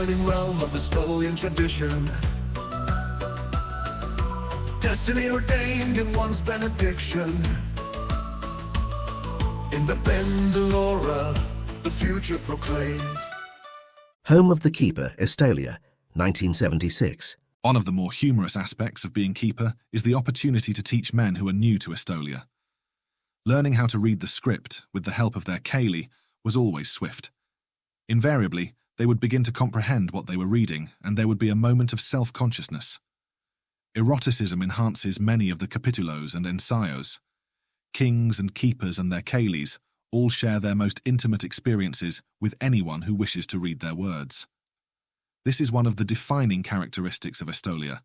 defining realm of Estolian tradition. Destiny ordained in one's benediction. In the Bendelora, the future proclaimed. Home of the Keeper, Estolia, 1976. One of the more humorous aspects of being keeper is the opportunity to teach men who are new to Estolia. Learning how to read the script with the help of their Caeli was always swift. Invariably, they would begin to comprehend what they were reading, and there would be a moment of self-consciousness. Eroticism enhances many of the capitulos and ensayos. Kings and keepers and their Caelis all share their most intimate experiences with anyone who wishes to read their words. This is one of the defining characteristics of Estolia.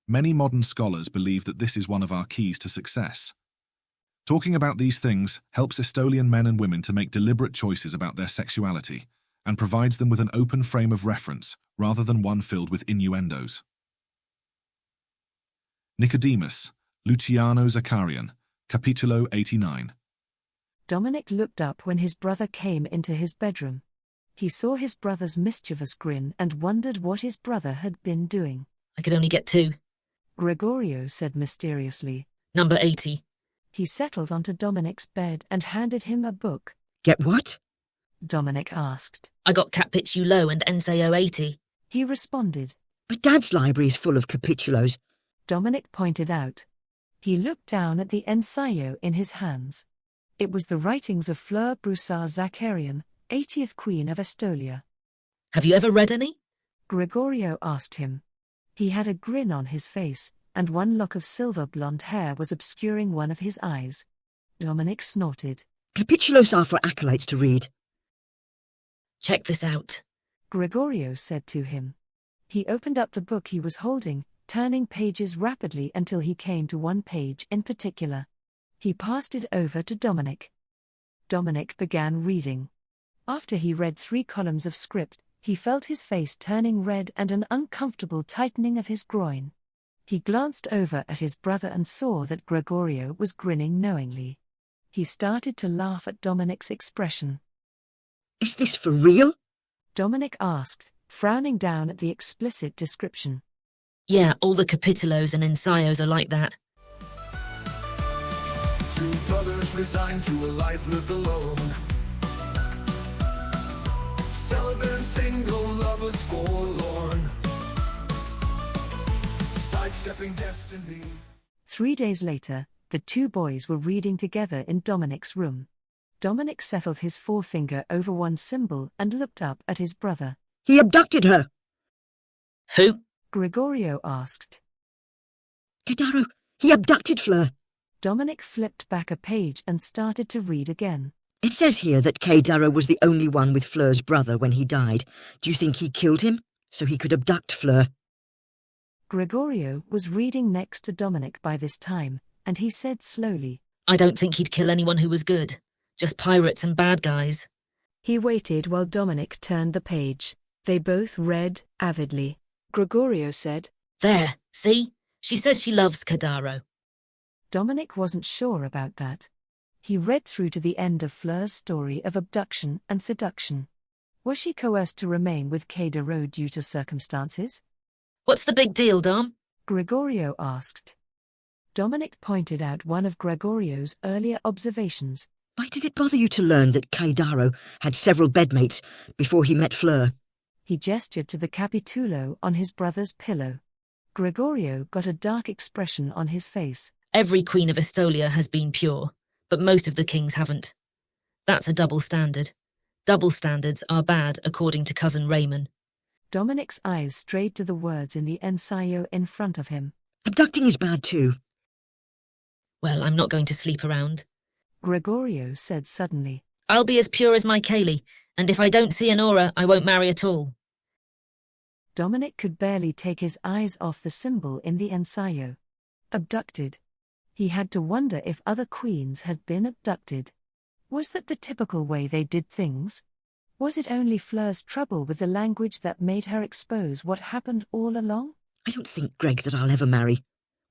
Many modern scholars believe that this is one of our keys to success. Talking about these things helps Estolian men and women to make deliberate choices about their sexuality and provides them with an open frame of reference rather than one filled with innuendos. Nicodemus, Luciano Zaccharian, Capitulo 89. Dominic looked up when his brother came into his bedroom. He saw his brother's mischievous grin and wondered what his brother had been doing. I could only get 2. Gregorio said mysteriously. Number 80. He settled onto Dominic's bed and handed him a book. Get what? Dominic asked. I got Capitulo and Ensayo 80. He responded. But Dad's library is full of capitulos. Dominic pointed out. He looked down at the ensayo in his hands. It was the writings of Fleur Broussard Zaccharian, 80th Queen of Estolia. Have you ever read any? Gregorio asked him. He had a grin on his face, and one lock of silver blonde hair was obscuring one of his eyes. Dominic snorted. Capitulos are for acolytes to read. Check this out. Gregorio said to him. He opened up the book he was holding, turning pages rapidly until he came to one page in particular. He passed it over to Dominic. Dominic began reading. After he read 3 columns of script, he felt his face turning red and an uncomfortable tightening of his groin. He glanced over at his brother and saw that Gregorio was grinning knowingly. He started to laugh at Dominic's expression. Is this for real? Dominic asked, frowning down at the explicit description. Yeah, all the capitulos and ensayos are like that. 2 brothers resigned to a life lived alone. Celibate single lovers forlorn. Sidestepping destiny. 3 days later, the 2 boys were reading together in Dominic's room. Dominic settled his forefinger over one symbol and looked up at his brother. He abducted her. Who? Gregorio asked. Kedaro, he abducted Fleur. Dominic flipped back a page and started to read again. It says here that Kedaro was the only one with Fleur's brother when he died. Do you think he killed him so he could abduct Fleur? Gregorio was reading next to Dominic by this time, and he said slowly, I don't think he'd kill anyone who was good. Just pirates and bad guys. He waited while Dominic turned the page. They both read avidly. Gregorio said, There, see? She says she loves Kedaro. Dominic wasn't sure about that. He read through to the end of Fleur's story of abduction and seduction. Was she coerced to remain with Kedaro due to circumstances? What's the big deal, Dom? Gregorio asked. Dominic pointed out one of Gregorio's earlier observations. Why did it bother you to learn that Kedaro had several bedmates before he met Fleur? He gestured to the capitulo on his brother's pillow. Gregorio got a dark expression on his face. Every queen of Estolia has been pure, but most of the kings haven't. That's a double standard. Double standards are bad, according to Cousin Raymond. Dominic's eyes strayed to the words in the ensayo in front of him. Abducting is bad too. Well, I'm not going to sleep around. Gregorio said suddenly. I'll be as pure as my Caeli, and if I don't see an aura, I won't marry at all. Dominic could barely take his eyes off the symbol in the ensayo. Abducted. He had to wonder if other queens had been abducted. Was that the typical way they did things? Was it only Fleur's trouble with the language that made her expose what happened all along? I don't think, Greg, that I'll ever marry.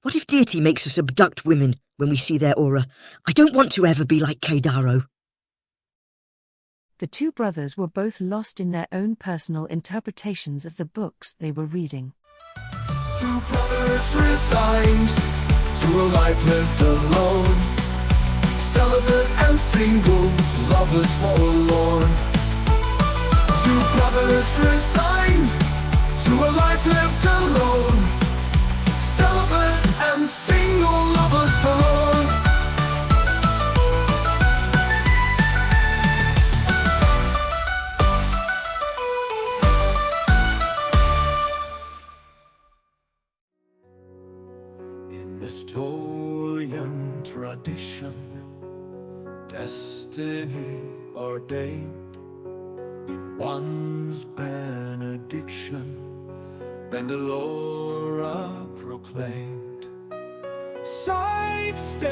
What if Deity makes us abduct women when we see their aura? I don't want to ever be like Kedaro. The two brothers were both lost in their own personal interpretations of the books they were reading. Two brothers resigned to a life lived alone, celibate and single, lovers forlorn. Two brothers resigned to a life lived alone, celibate and single, lovers forlorn. In Estolian tradition, destiny ordained, in one's benediction, Bandalora proclaimed. Sidestepping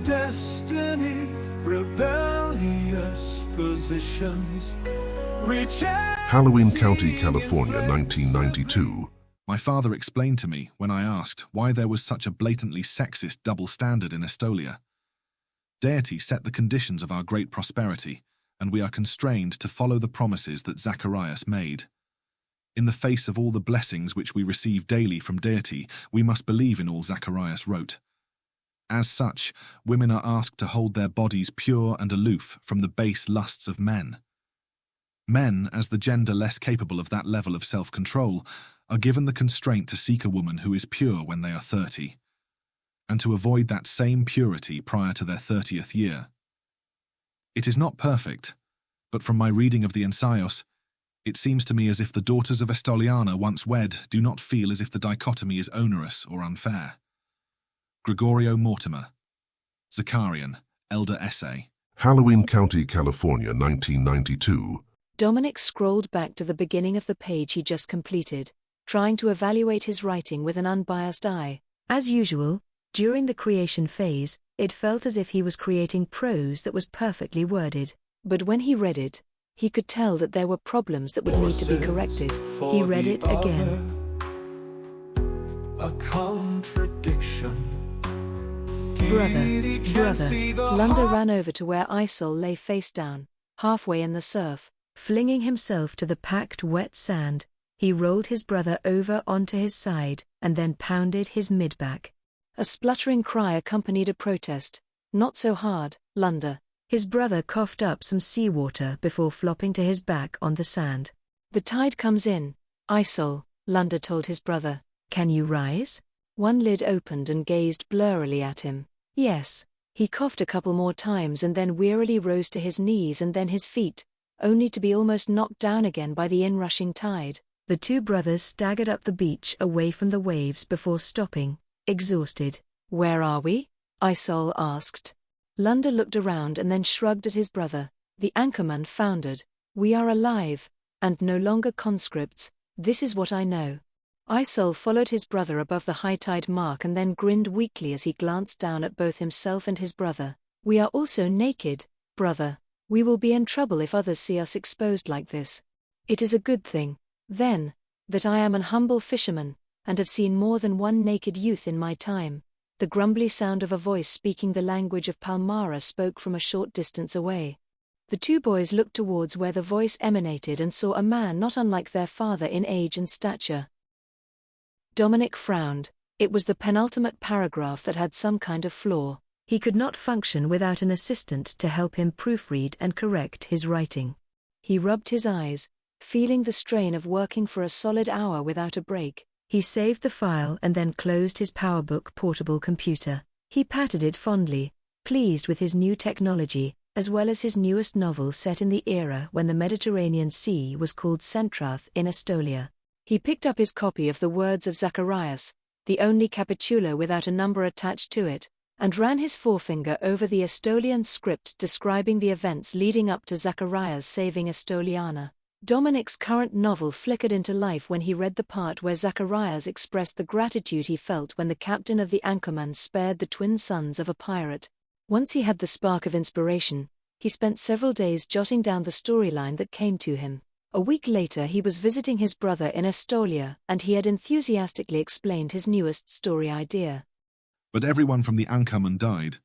destiny, rebellious positions, Halloween County, California, 1992. My father explained to me when I asked why there was such a blatantly sexist double standard in Estolia. Deity set the conditions of our great prosperity, and we are constrained to follow the promises that Zacharias made. In the face of all the blessings which we receive daily from Deity, we must believe in all Zacharias wrote. As such, women are asked to hold their bodies pure and aloof from the base lusts of men. Men, as the gender less capable of that level of self-control, are given the constraint to seek a woman who is pure when they are 30, and to avoid that same purity prior to their 30th year. It is not perfect, but from my reading of the ensayos, it seems to me as if the daughters of Estoliana once wed do not feel as if the dichotomy is onerous or unfair. Gregorio Mortimer, Zacharian, Elder Essay. Halloween County, California, 1992. Dominic scrolled back to the beginning of the page he just completed, trying to evaluate his writing with an unbiased eye. As usual, during the creation phase, it felt as if he was creating prose that was perfectly worded. But when he read it, he could tell that there were problems that would need to be corrected. He read it again. A contradiction. Brother. Lunda ran over to where Isol lay face down, halfway in the surf. Flinging himself to the packed wet sand, he rolled his brother over onto his side and then pounded his mid-back. A spluttering cry accompanied a protest. Not so hard, Lunda. His brother coughed up some seawater before flopping to his back on the sand. The tide comes in, Isol, Lunda told his brother. Can you rise? One lid opened and gazed blurrily at him. Yes. He coughed a couple more times and then wearily rose to his knees and then his feet, only to be almost knocked down again by the inrushing tide. The two brothers staggered up the beach away from the waves before stopping, exhausted. Where are we? Isol asked. Lunda looked around and then shrugged at his brother. The anchorman foundered. We are alive, and no longer conscripts, this is what I know. Isol followed his brother above the high tide mark and then grinned weakly as he glanced down at both himself and his brother. We are also naked, brother. We will be in trouble if others see us exposed like this. It is a good thing, then, that I am an humble fisherman, and have seen more than one naked youth in my time. The grumbly sound of a voice speaking the language of Palmyra spoke from a short distance away. The two boys looked towards where the voice emanated and saw a man not unlike their father in age and stature. Dominic frowned. It was the penultimate paragraph that had some kind of flaw. He could not function without an assistant to help him proofread and correct his writing. He rubbed his eyes, feeling the strain of working for a solid hour without a break. He saved the file and then closed his PowerBook portable computer. He patted it fondly, pleased with his new technology, as well as his newest novel set in the era when the Mediterranean Sea was called Centrath in Estolia. He picked up his copy of the Words of Zacharias, the only capitulo without a number attached to it, and ran his forefinger over the Estolian script describing the events leading up to Zacharias saving Estoliana. Dominic's current novel flickered into life when he read the part where Zacharias expressed the gratitude he felt when the captain of the anchorman spared the twin sons of a pirate. Once he had the spark of inspiration, he spent several days jotting down the storyline that came to him. A week later he was visiting his brother in Estolia and he had enthusiastically explained his newest story idea. But everyone from the anchorman died.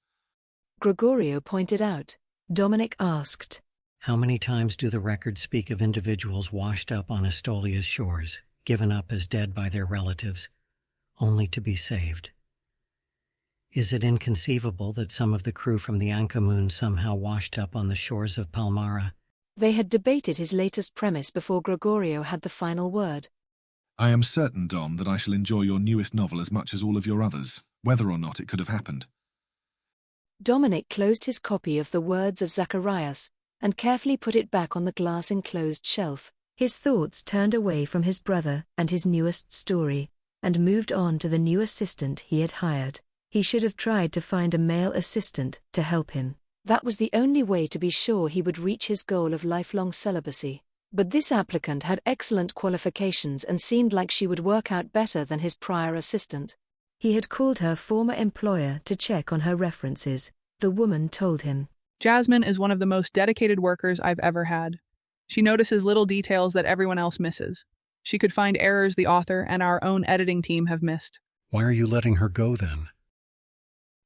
Gregorio pointed out. Dominic asked. How many times do the records speak of individuals washed up on Estolia's shores, given up as dead by their relatives, only to be saved? Is it inconceivable that some of the crew from the Anka Moon somehow washed up on the shores of Palmyra? They had debated his latest premise before Gregorio had the final word. I am certain, Dom, that I shall enjoy your newest novel as much as all of your others, whether or not it could have happened. Dominic closed his copy of The Words of Zacharias and carefully put it back on the glass-enclosed shelf. His thoughts turned away from his brother and his newest story, and moved on to the new assistant he had hired. He should have tried to find a male assistant to help him. That was the only way to be sure he would reach his goal of lifelong celibacy. But this applicant had excellent qualifications and seemed like she would work out better than his prior assistant. He had called her former employer to check on her references. The woman told him, "Jasmine is one of the most dedicated workers I've ever had. She notices little details that everyone else misses. She could find errors the author and our own editing team have missed." Why are you letting her go then?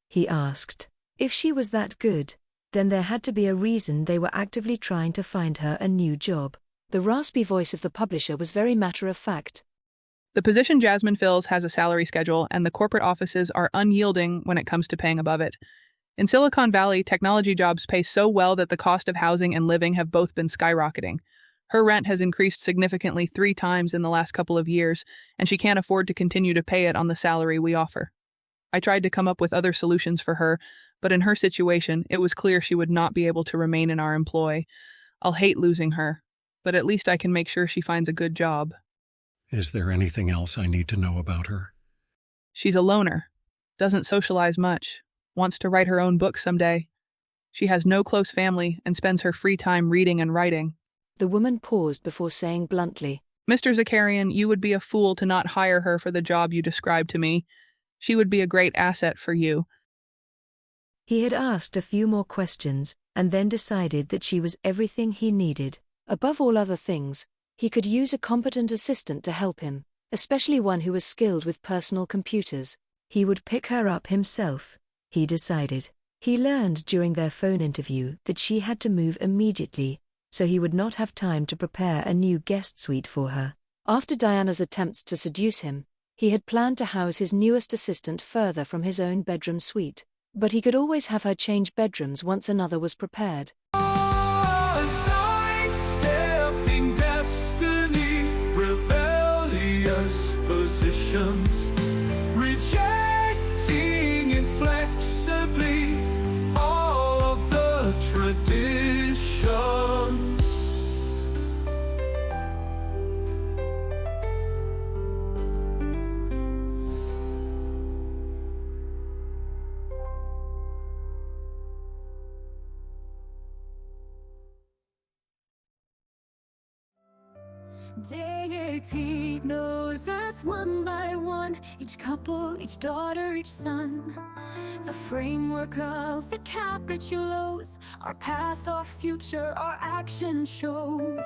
He asked. If she was that good, then there had to be a reason they were actively trying to find her a new job. The raspy voice of the publisher was very matter-of-fact. "The position Jasmine fills has a salary schedule, and the corporate offices are unyielding when it comes to paying above it. In Silicon Valley, technology jobs pay so well that the cost of housing and living have both been skyrocketing. Her rent has increased significantly 3 times in the last couple of years, and she can't afford to continue to pay it on the salary we offer. I tried to come up with other solutions for her, but in her situation, it was clear she would not be able to remain in our employ. I'll hate losing her, but at least I can make sure she finds a good job." Is there anything else I need to know about her? "She's a loner, doesn't socialize much, wants to write her own book someday. She has no close family and spends her free time reading and writing." The woman paused before saying bluntly, "Mr. Zakarian, you would be a fool to not hire her for the job you described to me. She would be a great asset for you." He had asked a few more questions, and then decided that she was everything he needed. Above all other things, he could use a competent assistant to help him, especially one who was skilled with personal computers. He would pick her up himself, he decided. He learned during their phone interview that she had to move immediately, so he would not have time to prepare a new guest suite for her. After Diana's attempts to seduce him, he had planned to house his newest assistant further from his own bedroom suite, but he could always have her change bedrooms once another was prepared. Sidestepping destiny, rebellious positions, rejecting inflexibly all of the traditions. Deity knows us one by one, each couple, each daughter, each son. The framework of the capitulos, our path, our future, our action shows.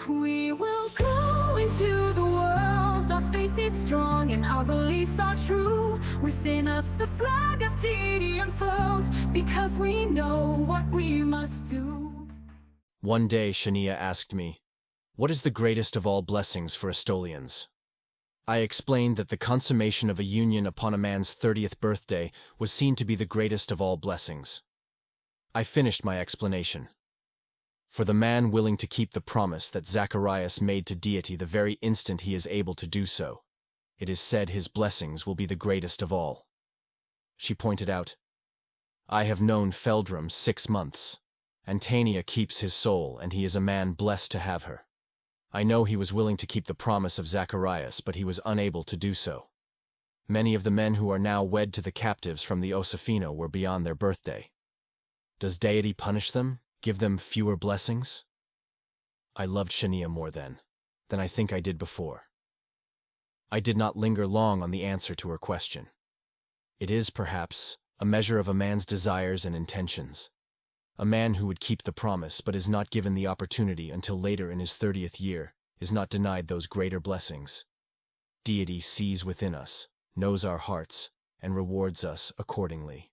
We will go into the world, our faith is strong and our beliefs are true. Within us the flag of Deity unfurled, because we know what we must do. One day Shania asked me, "What is the greatest of all blessings for Estolians?" I explained that the consummation of a union upon a man's 30th birthday was seen to be the greatest of all blessings. I finished my explanation. For the man willing to keep the promise that Zacharias made to Deity the very instant he is able to do so, it is said his blessings will be the greatest of all. She pointed out, "I have known Feldrum 6 months. Antania keeps his soul, and he is a man blessed to have her. I know he was willing to keep the promise of Zacharias, but he was unable to do so. Many of the men who are now wed to the captives from the Osafino were beyond their birthday. Does Deity punish them, give them fewer blessings?" I loved Shania more then than I think I did before. I did not linger long on the answer to her question. It is, perhaps, a measure of a man's desires and intentions. A man who would keep the promise but is not given the opportunity until later in his 30th year is not denied those greater blessings. Deity sees within us, knows our hearts, and rewards us accordingly.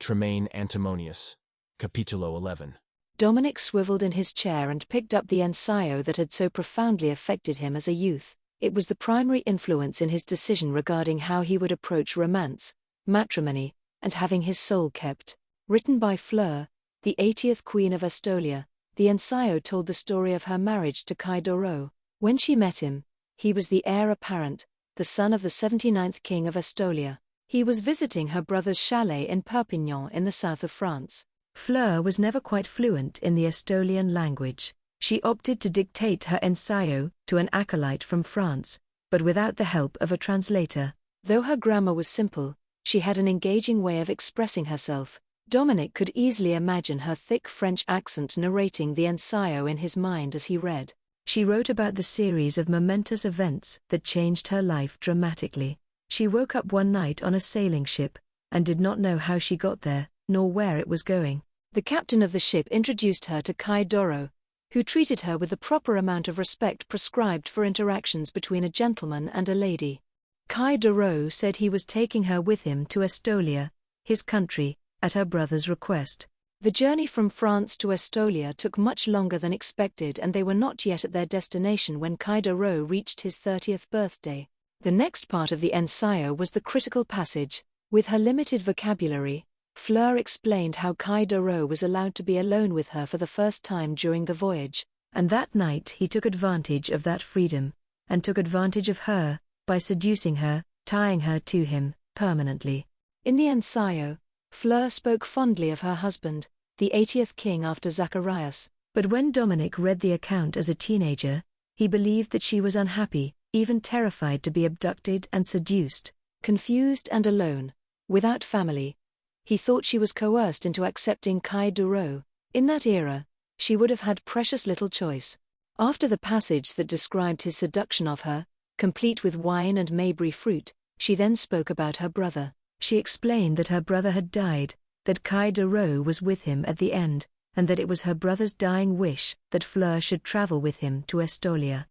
Tremaine Antimonius. Capitulo 11. Dominic swiveled in his chair and picked up the ensayo that had so profoundly affected him as a youth. It was the primary influence in his decision regarding how he would approach romance, matrimony, and having his soul kept. Written by Fleur, the 80th Queen of Estolia, the ensayo told the story of her marriage to Kai Doro. When she met him, he was the heir apparent, the son of the 79th King of Estolia. He was visiting her brother's chalet in Perpignan in the south of France. Fleur was never quite fluent in the Estolian language. She opted to dictate her ensayo to an acolyte from France, but without the help of a translator. Though her grammar was simple, she had an engaging way of expressing herself. Dominic could easily imagine her thick French accent narrating the ensayo in his mind as he read. She wrote about the series of momentous events that changed her life dramatically. She woke up one night on a sailing ship, and did not know how she got there, nor where it was going. The captain of the ship introduced her to Kai Doro, who treated her with the proper amount of respect prescribed for interactions between a gentleman and a lady. Kai Doro said he was taking her with him to Estolia, his country, at her brother's request. The journey from France to Estolia took much longer than expected, and they were not yet at their destination when Kai Doro reached his 30th birthday. The next part of the ensayo was the critical passage. With her limited vocabulary, Fleur explained how Kai Doro was allowed to be alone with her for the first time during the voyage, and that night he took advantage of that freedom, and took advantage of her, by seducing her, tying her to him, permanently. In the ensayo, Fleur spoke fondly of her husband, the 80th king after Zacharias, but when Dominic read the account as a teenager, he believed that she was unhappy, even terrified to be abducted and seduced. Confused and alone, without family, he thought she was coerced into accepting Kai Doro. In that era, she would have had precious little choice. After the passage that described his seduction of her, complete with wine and mayberry fruit, she then spoke about her brother. She explained that her brother had died, that Kai Doro was with him at the end, and that it was her brother's dying wish that Fleur should travel with him to Estolia.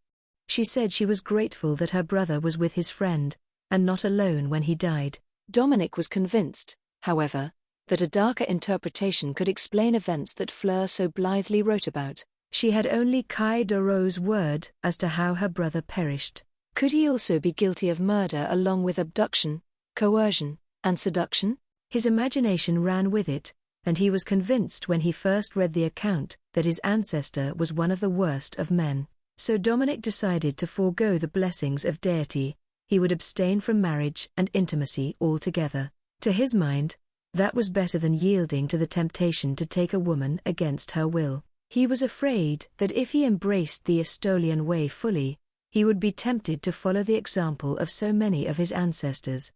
She said she was grateful that her brother was with his friend, and not alone when he died. Dominic was convinced, however, that a darker interpretation could explain events that Fleur so blithely wrote about. She had only Kai Doro's word as to how her brother perished. Could he also be guilty of murder along with abduction, coercion, and seduction? His imagination ran with it, and he was convinced when he first read the account that his ancestor was one of the worst of men. So Dominic decided to forego the blessings of Deity. He would abstain from marriage and intimacy altogether. To his mind, that was better than yielding to the temptation to take a woman against her will. He was afraid that if he embraced the Estolian way fully, he would be tempted to follow the example of so many of his ancestors.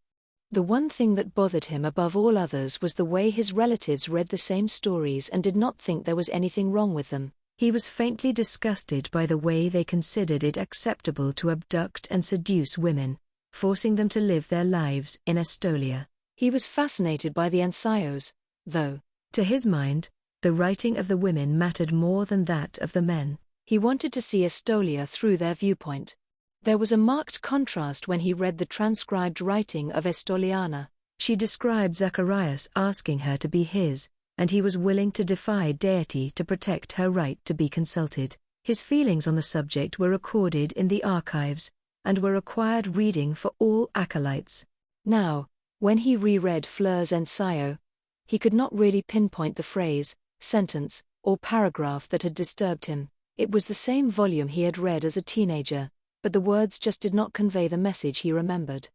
The one thing that bothered him above all others was the way his relatives read the same stories and did not think there was anything wrong with them. He was faintly disgusted by the way they considered it acceptable to abduct and seduce women, forcing them to live their lives in Estolia. He was fascinated by the ensayos, though, to his mind, the writing of the women mattered more than that of the men. He wanted to see Estolia through their viewpoint. There was a marked contrast when he read the transcribed writing of Estoliana. She described Zacharias asking her to be his, and he was willing to defy Deity to protect her right to be consulted. His feelings on the subject were recorded in the archives, and were required reading for all acolytes. Now, when he reread Fleur's ensayo, he could not really pinpoint the phrase, sentence, or paragraph that had disturbed him. It was the same volume he had read as a teenager, but the words just did not convey the message he remembered.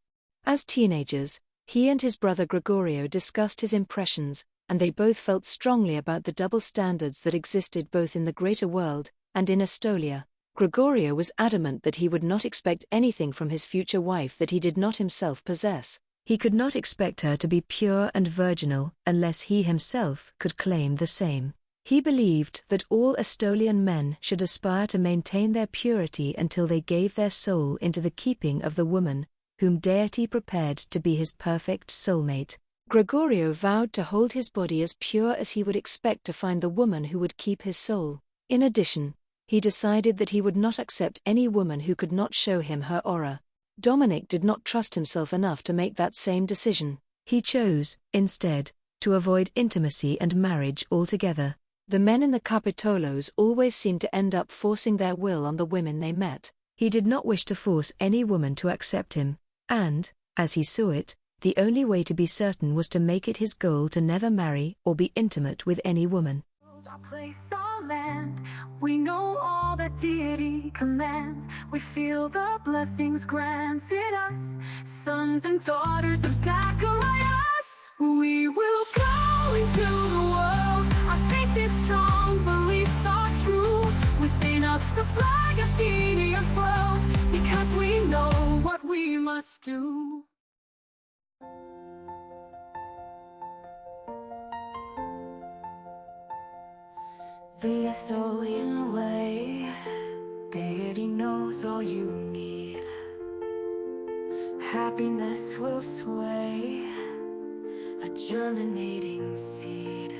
As teenagers, he and his brother Gregorio discussed his impressions, and they both felt strongly about the double standards that existed both in the greater world and in Estolia. Gregorio was adamant that he would not expect anything from his future wife that he did not himself possess. He could not expect her to be pure and virginal unless he himself could claim the same. He believed that all Estolian men should aspire to maintain their purity until they gave their soul into the keeping of the woman whom Deity prepared to be his perfect soulmate. Gregorio vowed to hold his body as pure as he would expect to find the woman who would keep his soul. In addition, he decided that he would not accept any woman who could not show him her aura. Dominic did not trust himself enough to make that same decision. He chose, instead, to avoid intimacy and marriage altogether. The men in the Capitolos always seemed to end up forcing their will on the women they met. He did not wish to force any woman to accept him, and, as he saw it, the only way to be certain was to make it his goal to never marry or be intimate with any woman. Our place, our land, we know all that Deity commands. We feel the blessings granted us, sons and daughters of Zacharias. We will go into the world. Our faith is strong, beliefs are true. Within us the flag of Deity unfurls, because we know what we must do. The Estolian way, Deity knows all you need. Happiness will sway, a germinating seed.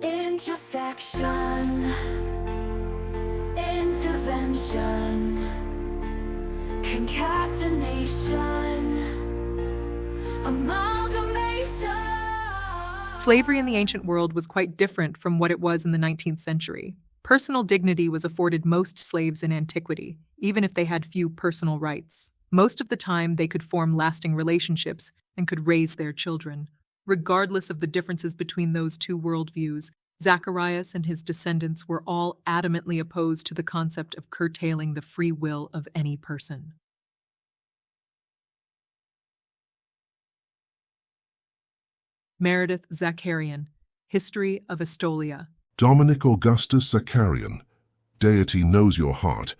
Introspection, intervention, concatenation, amalgamation. Slavery in the ancient world was quite different from what it was in the 19th century. Personal dignity was afforded most slaves in antiquity, even if they had few personal rights. Most of the time, they could form lasting relationships and could raise their children. Regardless of the differences between those two worldviews, Zacharias and his descendants were all adamantly opposed to the concept of curtailing the free will of any person. Meredith Zakarian, History of Estolia. Dominic Augustus Zakarian, Deity knows your heart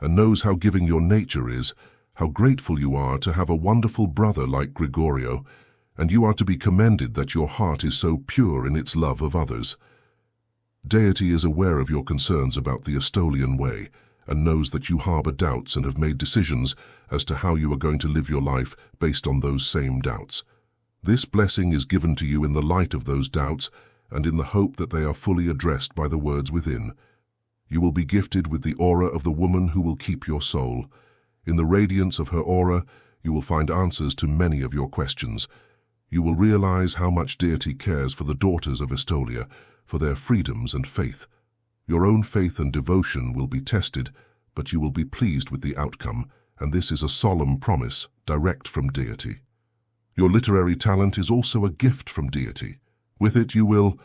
and knows how giving your nature is, how grateful you are to have a wonderful brother like Gregorio, and you are to be commended that your heart is so pure in its love of others. Deity is aware of your concerns about the Estolian way and knows that you harbor doubts and have made decisions as to how you are going to live your life based on those same doubts. This blessing is given to you in the light of those doubts and in the hope that they are fully addressed by the words within. You will be gifted with the aura of the woman who will keep your soul. In the radiance of her aura, you will find answers to many of your questions. You will realize how much Deity cares for the daughters of Estolia, for their freedoms and faith. Your own faith and devotion will be tested, but you will be pleased with the outcome, and this is a solemn promise direct from Deity. Your literary talent is also a gift from Deity. With it you will...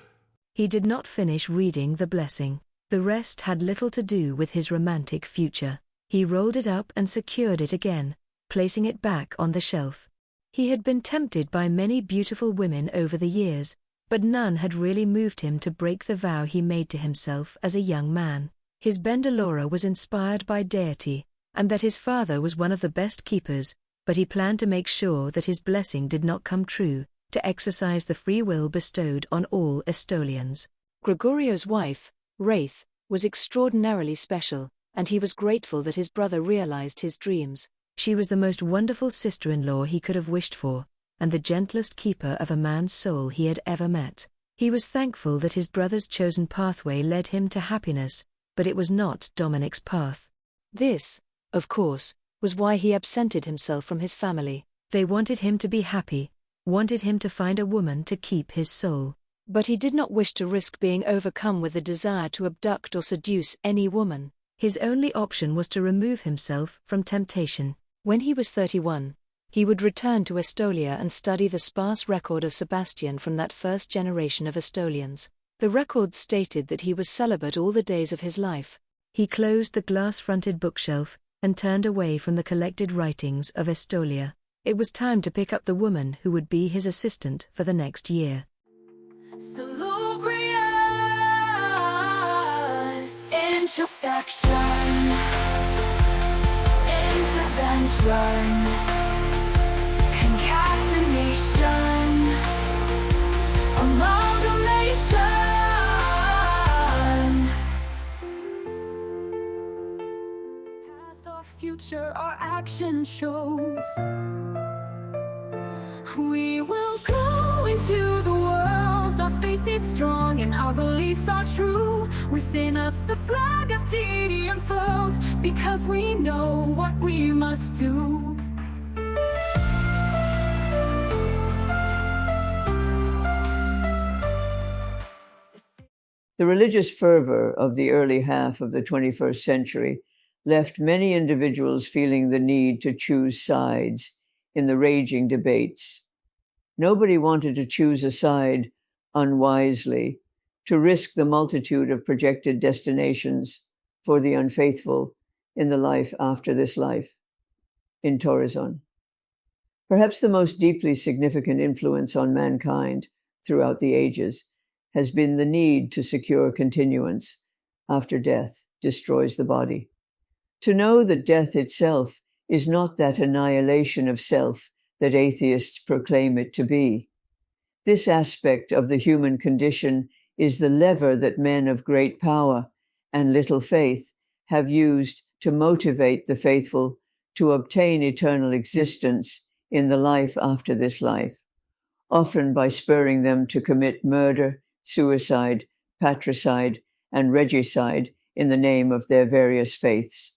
He did not finish reading the blessing. The rest had little to do with his romantic future. He rolled it up and secured it again, placing it back on the shelf. He had been tempted by many beautiful women over the years, but none had really moved him to break the vow he made to himself as a young man. His Bendelora was inspired by Deity, and that his father was one of the best keepers, but he planned to make sure that his blessing did not come true, to exercise the free will bestowed on all Estolians. Gregorio's wife, Wraith, was extraordinarily special, and he was grateful that his brother realized his dreams. She was the most wonderful sister-in-law he could have wished for, and the gentlest keeper of a man's soul he had ever met. He was thankful that his brother's chosen pathway led him to happiness, but it was not Dominic's path. This, of course, was why he absented himself from his family. They wanted him to be happy, wanted him to find a woman to keep his soul. But he did not wish to risk being overcome with the desire to abduct or seduce any woman. His only option was to remove himself from temptation. When he was 31, he would return to Estolia and study the sparse record of Sebastian from that first generation of Estolians. The record stated that he was celibate all the days of his life. He closed the glass-fronted bookshelf and turned away from the collected writings of Estolia. It was time to pick up the woman who would be his assistant for the next year. Introspection, intervention, concatenation, amalgamation. Path or future our action shows. We will go into the world. Our faith is strong and our beliefs are true. Within us the flag of Deity unfurls, because we know what we must do. The religious fervor of the early half of the 21st century left many individuals feeling the need to choose sides in the raging debates. Nobody wanted to choose a side unwisely, to risk the multitude of projected destinations for the unfaithful in the life after this life, in Torazon. Perhaps the most deeply significant influence on mankind throughout the ages has been the need to secure continuance after death destroys the body. To know that death itself is not that annihilation of self that atheists proclaim it to be. This aspect of the human condition is the lever that men of great power and little faith have used to motivate the faithful to obtain eternal existence in the life after this life, often by spurring them to commit murder, suicide, patricide, and regicide in the name of their various faiths.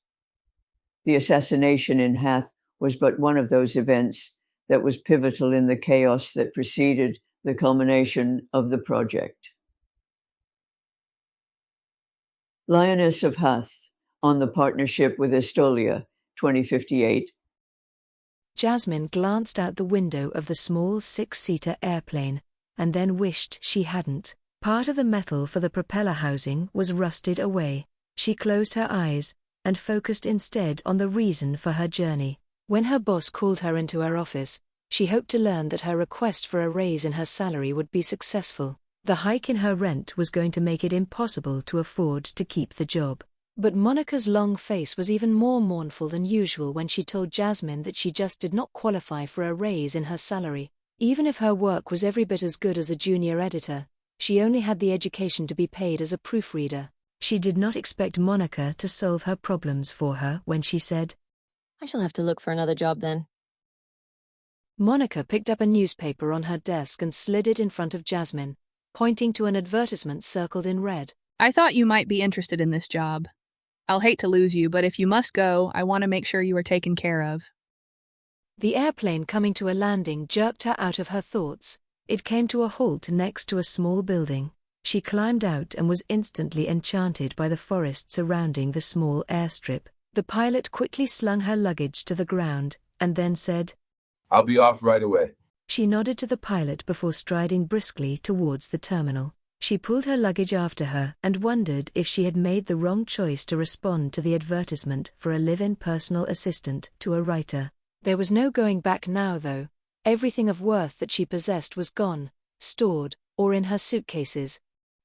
The assassination in Hath was but one of those events that was pivotal in the chaos that preceded the culmination of the project. Lioness of Hath, on the partnership with Estolia, 2058. Jasmine glanced out the window of the small 6-seater airplane, and then wished she hadn't. Part of the metal for the propeller housing was rusted away. She closed her eyes, and focused instead on the reason for her journey. When her boss called her into her office, she hoped to learn that her request for a raise in her salary would be successful. The hike in her rent was going to make it impossible to afford to keep the job. But Monica's long face was even more mournful than usual when she told Jasmine that she just did not qualify for a raise in her salary. Even if her work was every bit as good as a junior editor, she only had the education to be paid as a proofreader. She did not expect Monica to solve her problems for her when she said, "I shall have to look for another job then." Monica picked up a newspaper on her desk and slid it in front of Jasmine, pointing to an advertisement circled in red. I thought you might be interested in this job. I'll hate to lose you, but if you must go, I want to make sure you are taken care of. The airplane coming to a landing jerked her out of her thoughts. It came to a halt next to a small building. She climbed out and was instantly enchanted by the forest surrounding the small airstrip. The pilot quickly slung her luggage to the ground, and then said, "I'll be off right away." She nodded to the pilot before striding briskly towards the terminal. She pulled her luggage after her and wondered if she had made the wrong choice to respond to the advertisement for a live-in personal assistant to a writer. There was no going back now, though. Everything of worth that she possessed was gone, stored, or in her suitcases.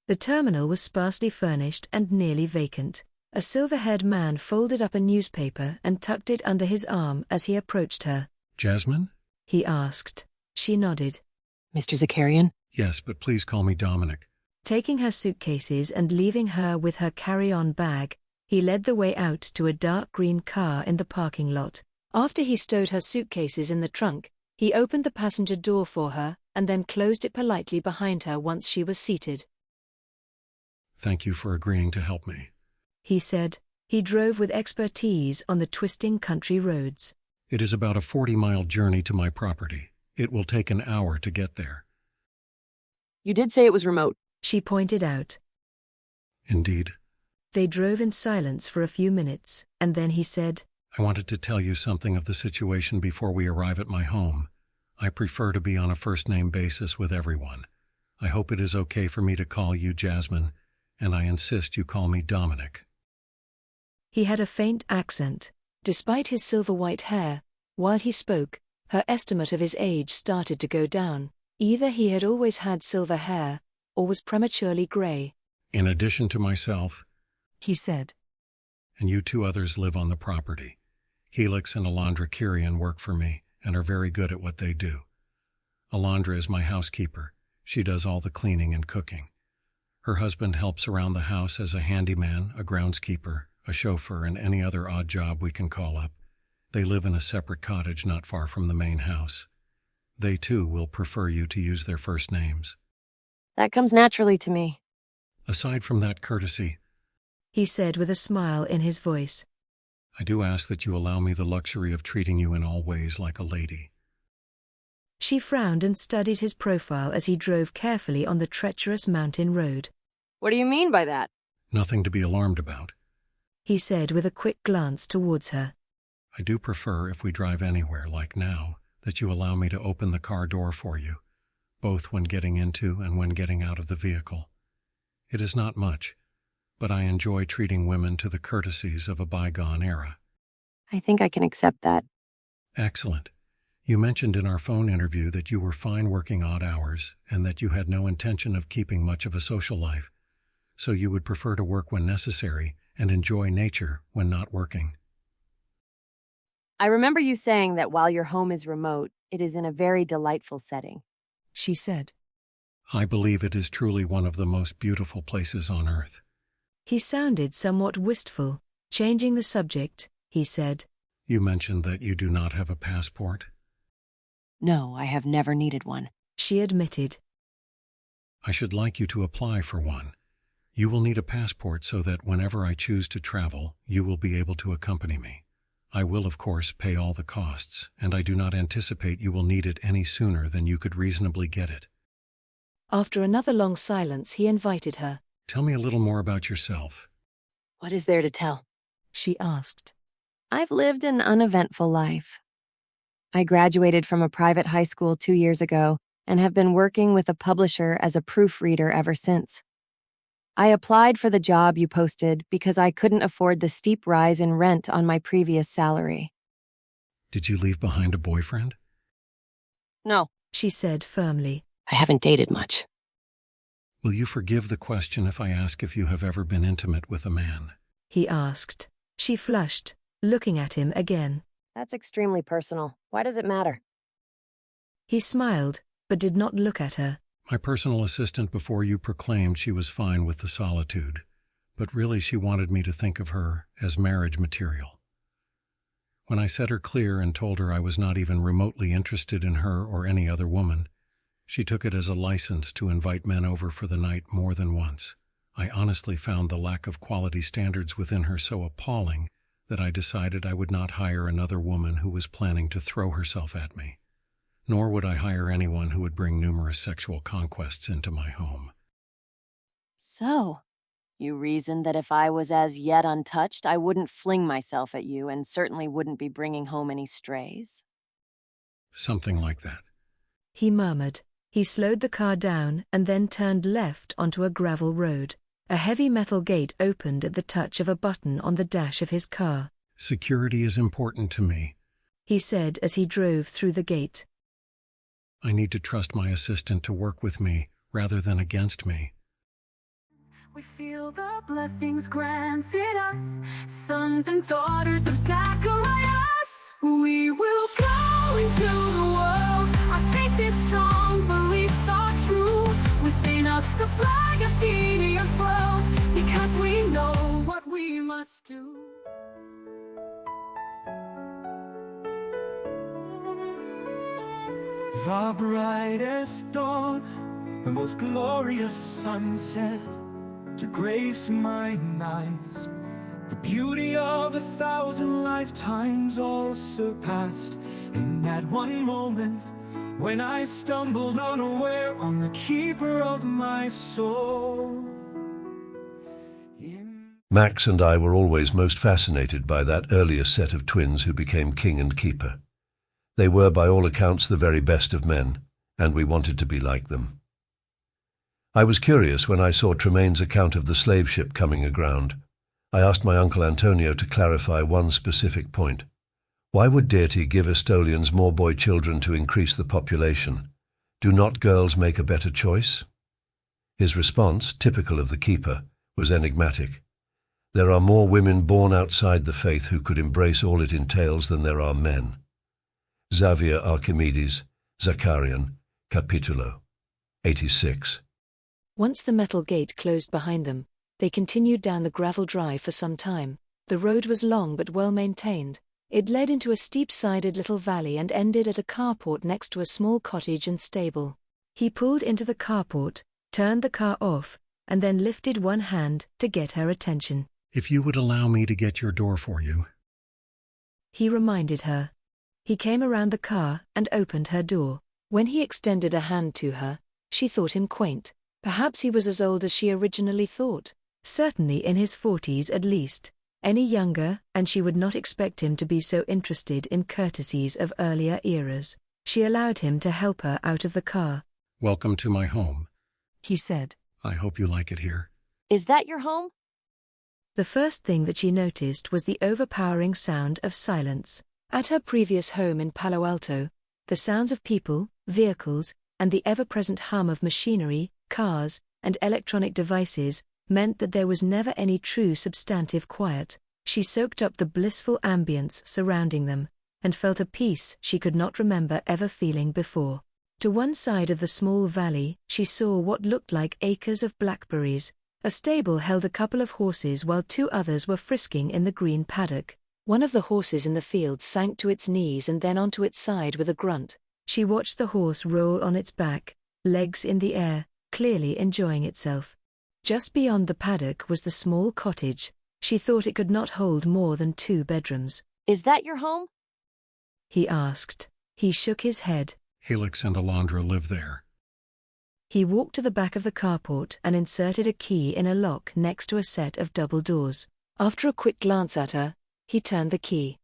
The terminal was sparsely furnished and nearly vacant. A silver-haired man folded up a newspaper and tucked it under his arm as he approached her. "Jasmine?" he asked. She nodded. "Mr. Zakarian?" "Yes, but please call me Dominic." Taking her suitcases and leaving her with her carry-on bag, he led the way out to a dark green car in the parking lot. After he stowed her suitcases in the trunk, he opened the passenger door for her and then closed it politely behind her once she was seated. "Thank you for agreeing to help me," he said. He drove with expertise on the twisting country roads. "It is about a 40-mile journey to my property. It will take an hour to get there." "You did say it was remote," she pointed out. "Indeed." They drove in silence for a few minutes, and then he said, "I wanted to tell you something of the situation before we arrive at my home. I prefer to be on a first-name basis with everyone. I hope it is okay for me to call you Jasmine, and I insist you call me Dominic." He had a faint accent. Despite his silver-white hair, while he spoke, her estimate of his age started to go down. Either he had always had silver hair, or was prematurely grey. "In addition to myself," he said, "and you two others live on the property. Helix and Alondra Kyrian work for me and are very good at what they do. Alondra is my housekeeper. She does all the cleaning and cooking. Her husband helps around the house as a handyman, a groundskeeper, a chauffeur, and any other odd job we can call up. They live in a separate cottage not far from the main house. They, too, will prefer you to use their first names." "That comes naturally to me." "Aside from that courtesy," he said with a smile in his voice, "I do ask that you allow me the luxury of treating you in all ways like a lady." She frowned and studied his profile as he drove carefully on the treacherous mountain road. What do you mean by that? Nothing to be alarmed about. He said with a quick glance towards her. I do prefer, if we drive anywhere, like now, that you allow me to open the car door for you, both when getting into and when getting out of the vehicle. It is not much, but I enjoy treating women to the courtesies of a bygone era. I think I can accept that. Excellent. You mentioned in our phone interview that you were fine working odd hours and that you had no intention of keeping much of a social life, so you would prefer to work when necessary and enjoy nature when not working. I remember you saying that while your home is remote, it is in a very delightful setting. She said. I believe it is truly one of the most beautiful places on earth. He sounded somewhat wistful. Changing the subject, he said. You mentioned that you do not have a passport. No, I have never needed one. She admitted. I should like you to apply for one. You will need a passport so that whenever I choose to travel, you will be able to accompany me. I will, of course, pay all the costs, and I do not anticipate you will need it any sooner than you could reasonably get it. After another long silence, he invited her. Tell me a little more about yourself. What is there to tell? She asked. I've lived an uneventful life. I graduated from a private high school 2 years ago and have been working with a publisher as a proofreader ever since. I applied for the job you posted because I couldn't afford the steep rise in rent on my previous salary. Did you leave behind a boyfriend? No, she said firmly. I haven't dated much. Will you forgive the question if I ask if you have ever been intimate with a man? He asked. She flushed, looking at him again. That's extremely personal. Why does it matter? He smiled, but did not look at her. My personal assistant before you proclaimed she was fine with the solitude, but really she wanted me to think of her as marriage material. When I set her clear and told her I was not even remotely interested in her or any other woman, she took it as a license to invite men over for the night more than once. I honestly found the lack of quality standards within her so appalling that I decided I would not hire another woman who was planning to throw herself at me. Nor would I hire anyone who would bring numerous sexual conquests into my home. So, you reasoned that if I was as yet untouched, I wouldn't fling myself at you and certainly wouldn't be bringing home any strays? Something like that. He murmured. He slowed the car down and then turned left onto a gravel road. A heavy metal gate opened at the touch of a button on the dash of his car. Security is important to me, he said as he drove through the gate. I need to trust my assistant to work with me rather than against me. We feel the blessings granted us, sons and daughters of Zacharias. We will go into the world. Our faith is strong, beliefs are true. Within us the flag of Deity unfurls, because we know what we must do. The brightest dawn, the most glorious sunset, to grace mine eyes, the beauty of 1,000 lifetimes all surpassed. In that one moment, when I stumbled unaware on the keeper of my soul. Max and I were always most fascinated by that earlier set of twins who became king and keeper. They were, by all accounts, the very best of men, and we wanted to be like them. I was curious when I saw Tremaine's account of the slave ship coming aground. I asked my uncle Antonio to clarify one specific point. Why would Deity give Estolians more boy children to increase the population? Do not girls make a better choice? His response, typical of the keeper, was enigmatic. There are more women born outside the faith who could embrace all it entails than there are men. Xavier Archimedes, Zakarian, Capitulo, 86. Once the metal gate closed behind them, they continued down the gravel drive for some time. The road was long but well maintained. It led into a steep-sided little valley and ended at a carport next to a small cottage and stable. He pulled into the carport, turned the car off, and then lifted one hand to get her attention. If you would allow me to get your door for you, he reminded her. He came around the car and opened her door. When he extended a hand to her, she thought him quaint. Perhaps he was as old as she originally thought, certainly in his 40s at least. Any younger, and she would not expect him to be so interested in courtesies of earlier eras. She allowed him to help her out of the car. "Welcome to my home," he said. "I hope you like it here." Is that your home? The first thing that she noticed was the overpowering sound of silence. At her previous home in Palo Alto, the sounds of people, vehicles, and the ever-present hum of machinery, cars, and electronic devices meant that there was never any true substantive quiet. She soaked up the blissful ambience surrounding them, and felt a peace she could not remember ever feeling before. To one side of the small valley, she saw what looked like acres of blackberries. A stable held a couple of horses while two others were frisking in the green paddock. One of the horses in the field sank to its knees and then onto its side with a grunt. She watched the horse roll on its back, legs in the air, clearly enjoying itself. Just beyond the paddock was the small cottage. She thought it could not hold more than 2 bedrooms. Is that your home? He asked. He shook his head. Helix and Alondra live there. He walked to the back of the carport and inserted a key in a lock next to a set of double doors. After a quick glance at her, he turned the key.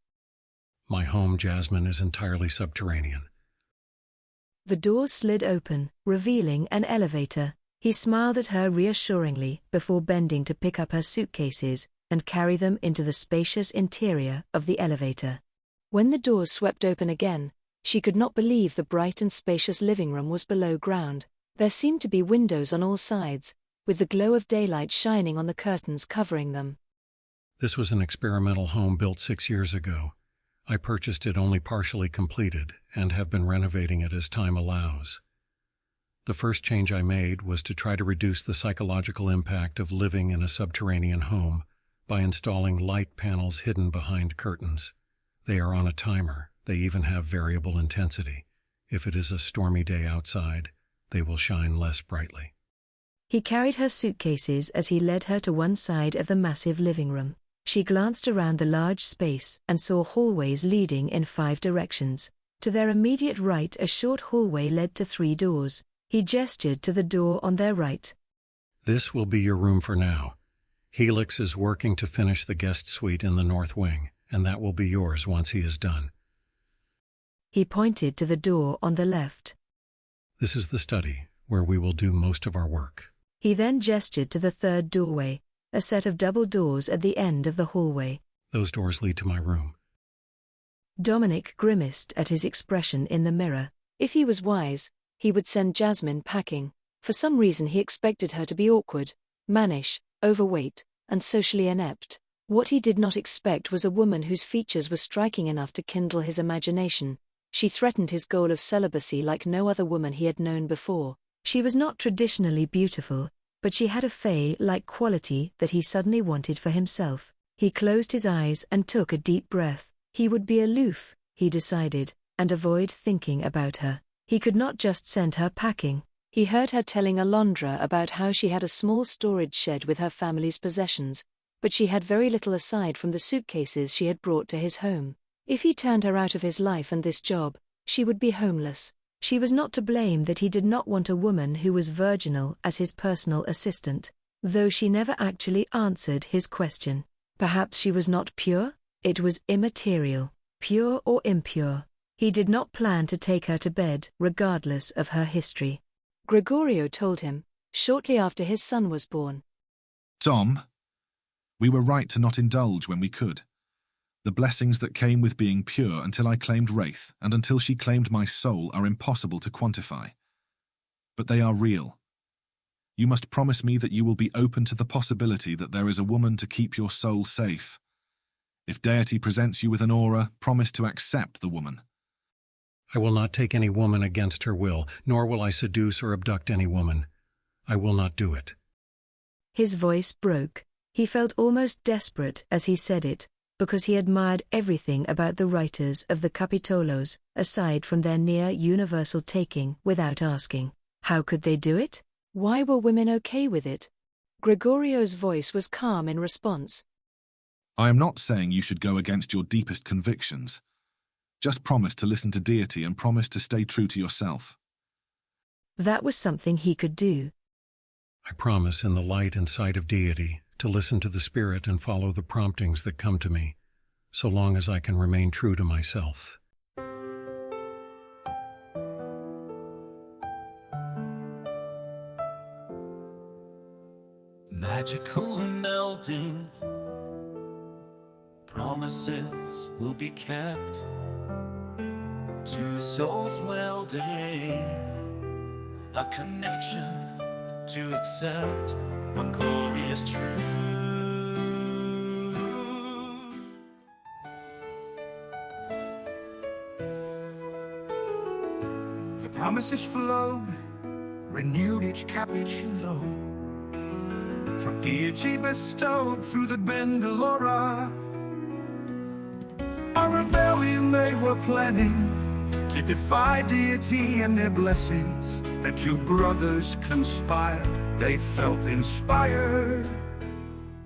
My home, Jasmine, is entirely subterranean. The doors slid open, revealing an elevator. He smiled at her reassuringly before bending to pick up her suitcases and carry them into the spacious interior of the elevator. When the doors swept open again, she could not believe the bright and spacious living room was below ground. There seemed to be windows on all sides, with the glow of daylight shining on the curtains covering them. This was an experimental home built 6 years ago. I purchased it only partially completed and have been renovating it as time allows. The first change I made was to try to reduce the psychological impact of living in a subterranean home by installing light panels hidden behind curtains. They are on a timer. They even have variable intensity. If it is a stormy day outside, they will shine less brightly. He carried her suitcases as he led her to one side of the massive living room. She glanced around the large space and saw hallways leading in 5 directions. To their immediate right, a short hallway led to 3 doors. He gestured to the door on their right. This will be your room for now. Helix is working to finish the guest suite in the north wing, and that will be yours once he is done. He pointed to the door on the left. This is the study, where we will do most of our work. He then gestured to the 3rd doorway, a set of double doors at the end of the hallway. Those doors lead to my room. Dominic grimaced at his expression in the mirror. If he was wise, he would send Jasmine packing. For some reason he expected her to be awkward, mannish, overweight, and socially inept. What he did not expect was a woman whose features were striking enough to kindle his imagination. She threatened his goal of celibacy like no other woman he had known before. She was not traditionally beautiful, but she had a fae-like quality that he suddenly wanted for himself. He closed his eyes and took a deep breath. He would be aloof, he decided, and avoid thinking about her. He could not just send her packing. He heard her telling Alondra about how she had a small storage shed with her family's possessions, but she had very little aside from the suitcases she had brought to his home. If he turned her out of his life and this job, she would be homeless. She was not to blame that he did not want a woman who was virginal as his personal assistant, though she never actually answered his question. Perhaps she was not pure? It was immaterial, pure or impure. He did not plan to take her to bed, regardless of her history. Gregorio told him, shortly after his son was born. Tom, we were right to not indulge when we could. The blessings that came with being pure until I claimed Wraith and until she claimed my soul are impossible to quantify. But they are real. You must promise me that you will be open to the possibility that there is a woman to keep your soul safe. If Deity presents you with an aura, promise to accept the woman. I will not take any woman against her will, nor will I seduce or abduct any woman. I will not do it. His voice broke. He felt almost desperate as he said it, because he admired everything about the writers of the Capitolos, aside from their near-universal taking without asking. How could they do it? Why were women okay with it? Gregorio's voice was calm in response. I am not saying you should go against your deepest convictions. Just promise to listen to Deity and promise to stay true to yourself. That was something he could do. I promise in the light and sight of Deity to listen to the Spirit and follow the promptings that come to me, so long as I can remain true to myself. Magical melding, promises will be kept. Two souls welding, a connection to accept one glorious truth. The promises flowed, renewed each capitulum. From Deity bestowed through the Bengalora. A rebellion they were planning to defy Deity and their blessings. The two brothers conspired, they felt inspired.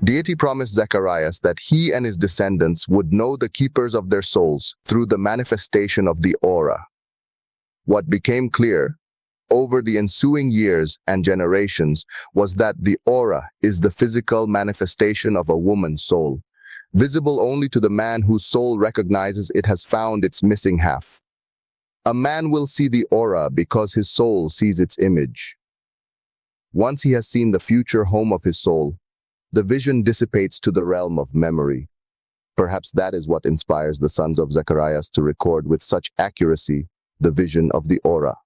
Deity promised Zacharias that he and his descendants would know the keepers of their souls through the manifestation of the aura. What became clear over the ensuing years and generations was that the aura is the physical manifestation of a woman's soul, visible only to the man whose soul recognizes it has found its missing half. A man will see the aura because his soul sees its image. Once he has seen the future home of his soul, the vision dissipates to the realm of memory. Perhaps that is what inspires the sons of Zacharias to record with such accuracy the vision of the aura.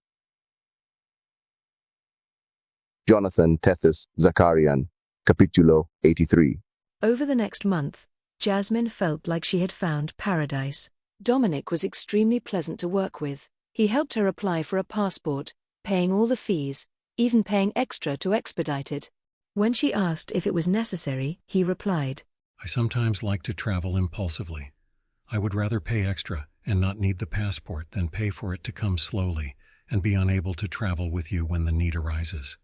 Jonathan Tethys Zacharian, Capitulo 83. Over the next month, Jasmine felt like she had found paradise. Dominic was extremely pleasant to work with. He helped her apply for a passport, paying all the fees, even paying extra to expedite it. When she asked if it was necessary, he replied, I sometimes like to travel impulsively. I would rather pay extra and not need the passport than pay for it to come slowly and be unable to travel with you when the need arises.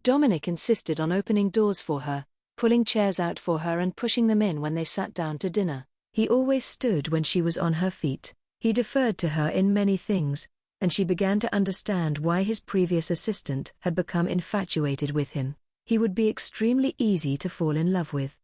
Dominic insisted on opening doors for her, pulling chairs out for her and pushing them in when they sat down to dinner. He always stood when she was on her feet. He deferred to her in many things, and she began to understand why his previous assistant had become infatuated with him. He would be extremely easy to fall in love with.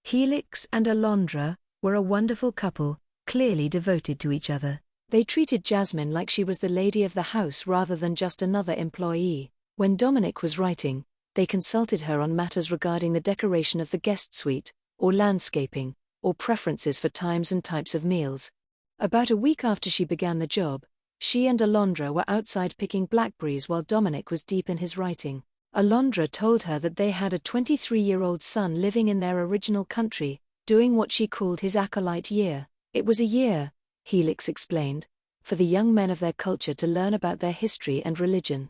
Helix and Alondra were a wonderful couple, clearly devoted to each other. They treated Jasmine like she was the lady of the house rather than just another employee. When Dominic was writing, they consulted her on matters regarding the decoration of the guest suite, or landscaping, or preferences for times and types of meals. About a week after she began the job, she and Alondra were outside picking blackberries while Dominic was deep in his writing. Alondra told her that they had a 23-year-old son living in their original country, doing what she called his acolyte year. It was a year, Helix explained, for the young men of their culture to learn about their history and religion.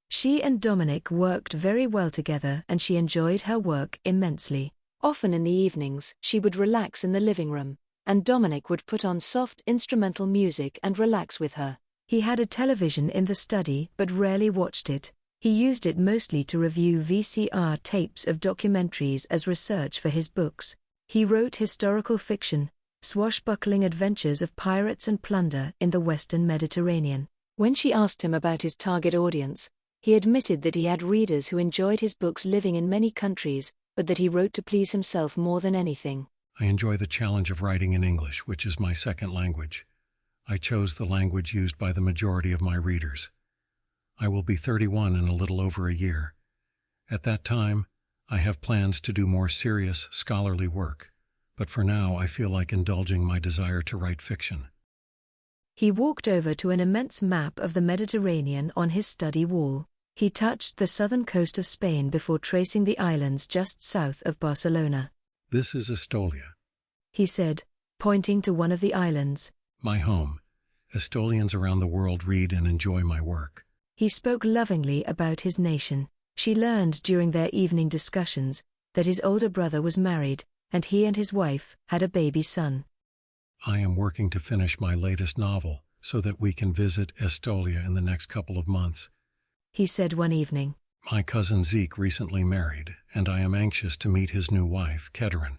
She and Dominic worked very well together and she enjoyed her work immensely. Often in the evenings, she would relax in the living room, and Dominic would put on soft instrumental music and relax with her. He had a television in the study but rarely watched it. He used it mostly to review VCR tapes of documentaries as research for his books. He wrote historical fiction, swashbuckling adventures of pirates and plunder in the Western Mediterranean. When she asked him about his target audience, he admitted that he had readers who enjoyed his books living in many countries, but that he wrote to please himself more than anything. I enjoy the challenge of writing in English, which is my second language. I chose the language used by the majority of my readers. I will be 31 in a little over a year. At that time, I have plans to do more serious, scholarly work, but for now I feel like indulging my desire to write fiction. He walked over to an immense map of the Mediterranean on his study wall. He touched the southern coast of Spain before tracing the islands just south of Barcelona. This is Estolia, he said, pointing to one of the islands. My home. Estolians around the world read and enjoy my work. He spoke lovingly about his nation. She learned during their evening discussions that his older brother was married, and he and his wife had a baby son. I am working to finish my latest novel so that we can visit Estolia in the next couple of months, he said one evening. My cousin Zeke recently married, and I am anxious to meet his new wife, Keterin.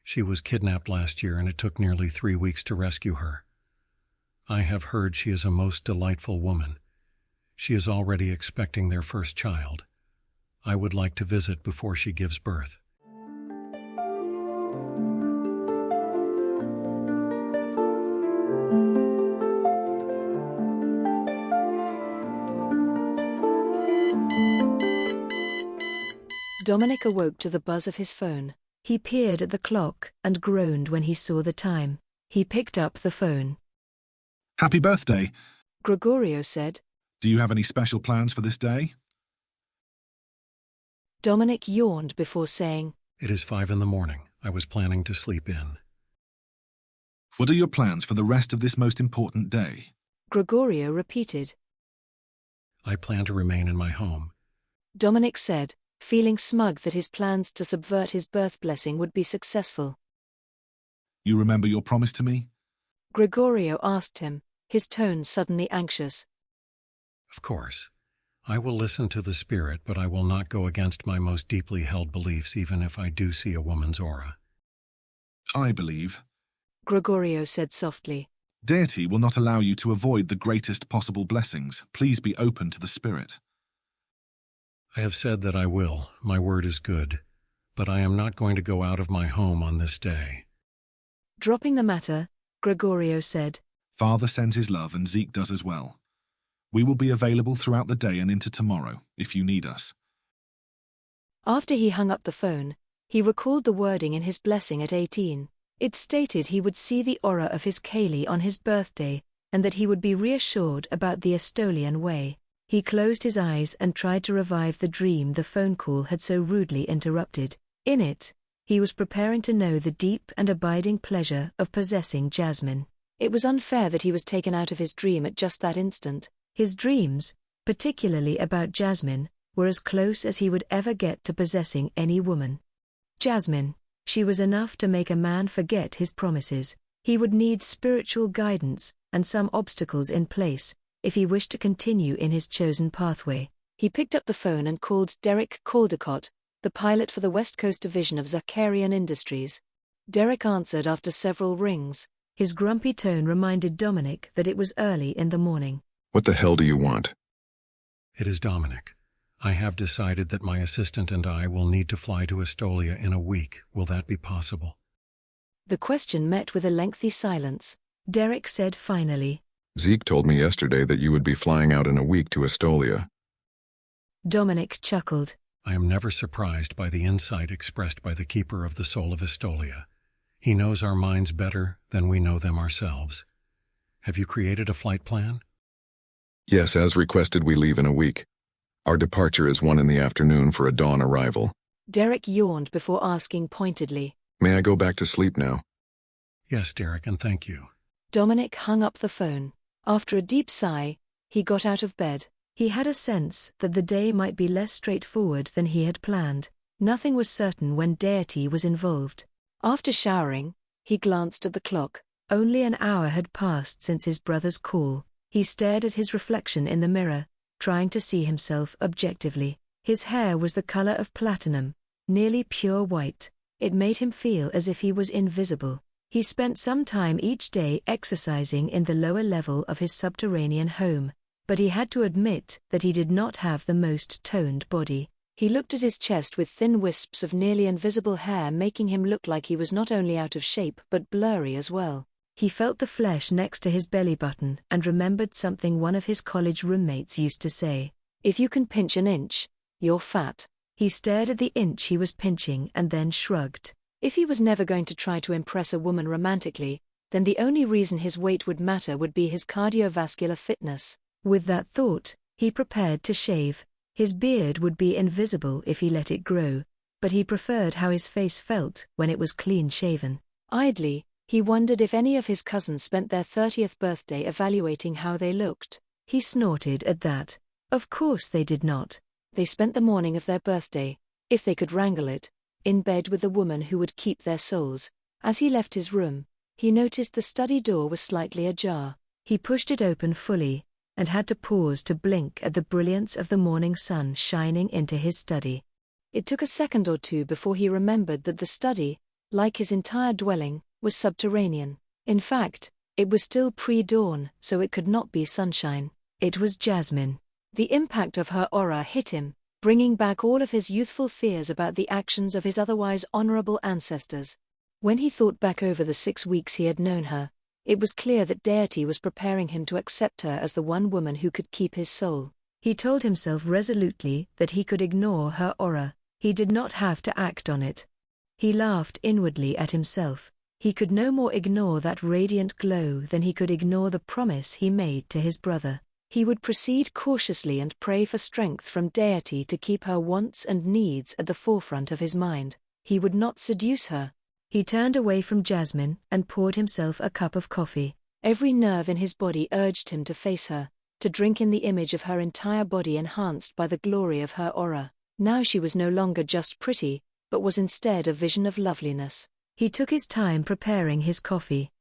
She was kidnapped last year, and it took nearly 3 weeks to rescue her. I have heard she is a most delightful woman. She is already expecting their first child. I would like to visit before she gives birth. Dominic awoke to the buzz of his phone. He peered at the clock and groaned when he saw the time. He picked up the phone. Happy birthday! Gregorio said. Do you have any special plans for this day? Dominic yawned before saying, It is 5 in the morning. I was planning to sleep in. What are your plans for the rest of this most important day? Gregorio repeated. I plan to remain in my home. Dominic said, feeling smug that his plans to subvert his birth blessing would be successful. You remember your promise to me? Gregorio asked him, his tone suddenly anxious. Of course. I will listen to the spirit, but I will not go against my most deeply held beliefs, even if I do see a woman's aura. I believe, Gregorio said softly, Deity will not allow you to avoid the greatest possible blessings. Please be open to the spirit. I have said that I will. My word is good. But I am not going to go out of my home on this day. Dropping the matter, Gregorio said, Father sends his love and Zeke does as well. We will be available throughout the day and into tomorrow, if you need us. After he hung up the phone, he recalled the wording in his blessing at 18. It stated he would see the aura of his Kaylee on his birthday, and that he would be reassured about the Estolian way. He closed his eyes and tried to revive the dream the phone call had so rudely interrupted. In it, he was preparing to know the deep and abiding pleasure of possessing Jasmine. It was unfair that he was taken out of his dream at just that instant. His dreams, particularly about Jasmine, were as close as he would ever get to possessing any woman. Jasmine, she was enough to make a man forget his promises. He would need spiritual guidance and some obstacles in place if he wished to continue in his chosen pathway. He picked up the phone and called Derek Caldecott, the pilot for the West Coast division of Estolian Industries. Derek answered after several rings. His grumpy tone reminded Dominic that it was early in the morning. What the hell do you want? It is Dominic. I have decided that my assistant and I will need to fly to Estolia in a week. Will that be possible? The question met with a lengthy silence. Derek said finally, Zeke told me yesterday that you would be flying out in a week to Estolia. Dominic chuckled. I am never surprised by the insight expressed by the Keeper of the Soul of Estolia. He knows our minds better than we know them ourselves. Have you created a flight plan? Yes, as requested, we leave in a week. Our departure is 1 in the afternoon for a dawn arrival. Derek yawned before asking pointedly, May I go back to sleep now? Yes, Derek, and thank you. Dominic hung up the phone. After a deep sigh, he got out of bed. He had a sense that the day might be less straightforward than he had planned. Nothing was certain when Deity was involved. After showering, he glanced at the clock. Only an hour had passed since his brother's call. He stared at his reflection in the mirror, trying to see himself objectively. His hair was the color of platinum, nearly pure white. It made him feel as if he was invisible. He spent some time each day exercising in the lower level of his subterranean home, but he had to admit that he did not have the most toned body. He looked at his chest with thin wisps of nearly invisible hair, making him look like he was not only out of shape but blurry as well. He felt the flesh next to his belly button and remembered something one of his college roommates used to say. If you can pinch an inch, you're fat. He stared at the inch he was pinching and then shrugged. If he was never going to try to impress a woman romantically, then the only reason his weight would matter would be his cardiovascular fitness. With that thought, he prepared to shave. His beard would be invisible if he let it grow, but he preferred how his face felt when it was clean-shaven. Idly, he wondered if any of his cousins spent their 30th birthday evaluating how they looked. He snorted at that. Of course they did not. They spent the morning of their birthday, if they could wrangle it, in bed with the woman who would keep their souls. As he left his room, he noticed the study door was slightly ajar. He pushed it open fully, and had to pause to blink at the brilliance of the morning sun shining into his study. It took a second or two before he remembered that the study, like his entire dwelling, was subterranean. In fact, it was still pre-dawn, so it could not be sunshine. It was Jasmine. The impact of her aura hit him, bringing back all of his youthful fears about the actions of his otherwise honorable ancestors. When he thought back over the 6 weeks he had known her, it was clear that Deity was preparing him to accept her as the one woman who could keep his soul. He told himself resolutely that he could ignore her aura. He did not have to act on it. He laughed inwardly at himself. He could no more ignore that radiant glow than he could ignore the promise he made to his brother. He would proceed cautiously and pray for strength from Deity to keep her wants and needs at the forefront of his mind. He would not seduce her. He turned away from Jasmine and poured himself a cup of coffee. Every nerve in his body urged him to face her, to drink in the image of her entire body enhanced by the glory of her aura. Now she was no longer just pretty, but was instead a vision of loveliness. He took his time preparing his coffee.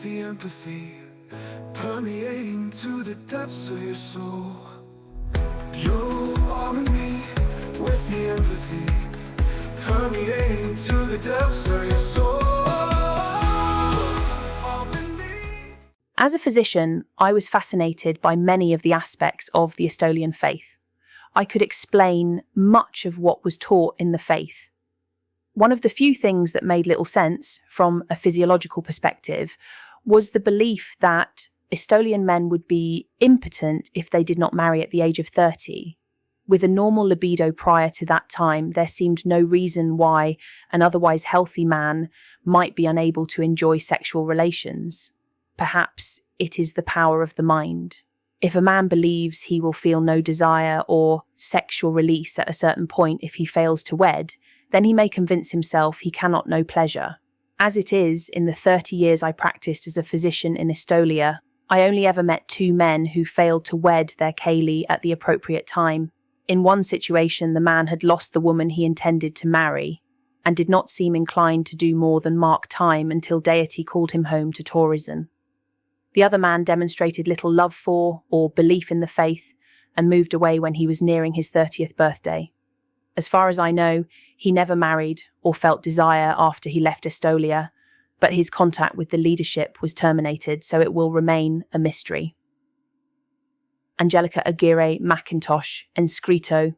Empathy permeating to the depths of your soul. You are with me with the empathy permeating to the depths of your soul. As a physician, I was fascinated by many of the aspects of the Estolian faith. I could explain much of what was taught in the faith. One of the few things that made little sense from a physiological perspective was the belief that Estolian men would be impotent if they did not marry at the age of 30. With a normal libido prior to that time, there seemed no reason why an otherwise healthy man might be unable to enjoy sexual relations. Perhaps it is the power of the mind. If a man believes he will feel no desire or sexual release at a certain point if he fails to wed, then he may convince himself he cannot know pleasure. As it is, in the 30 years I practiced as a physician in Estolia, I only ever met 2 men who failed to wed their Kaylee at the appropriate time. In one situation, the man had lost the woman he intended to marry, and did not seem inclined to do more than mark time until Deity called him home to Torisen. The other man demonstrated little love for or belief in the faith, and moved away when he was nearing his 30th birthday. As far as I know, he never married or felt desire after he left Estolia, but his contact with the leadership was terminated, so it will remain a mystery. Angelica Aguirre Mackintosh, Enscrito.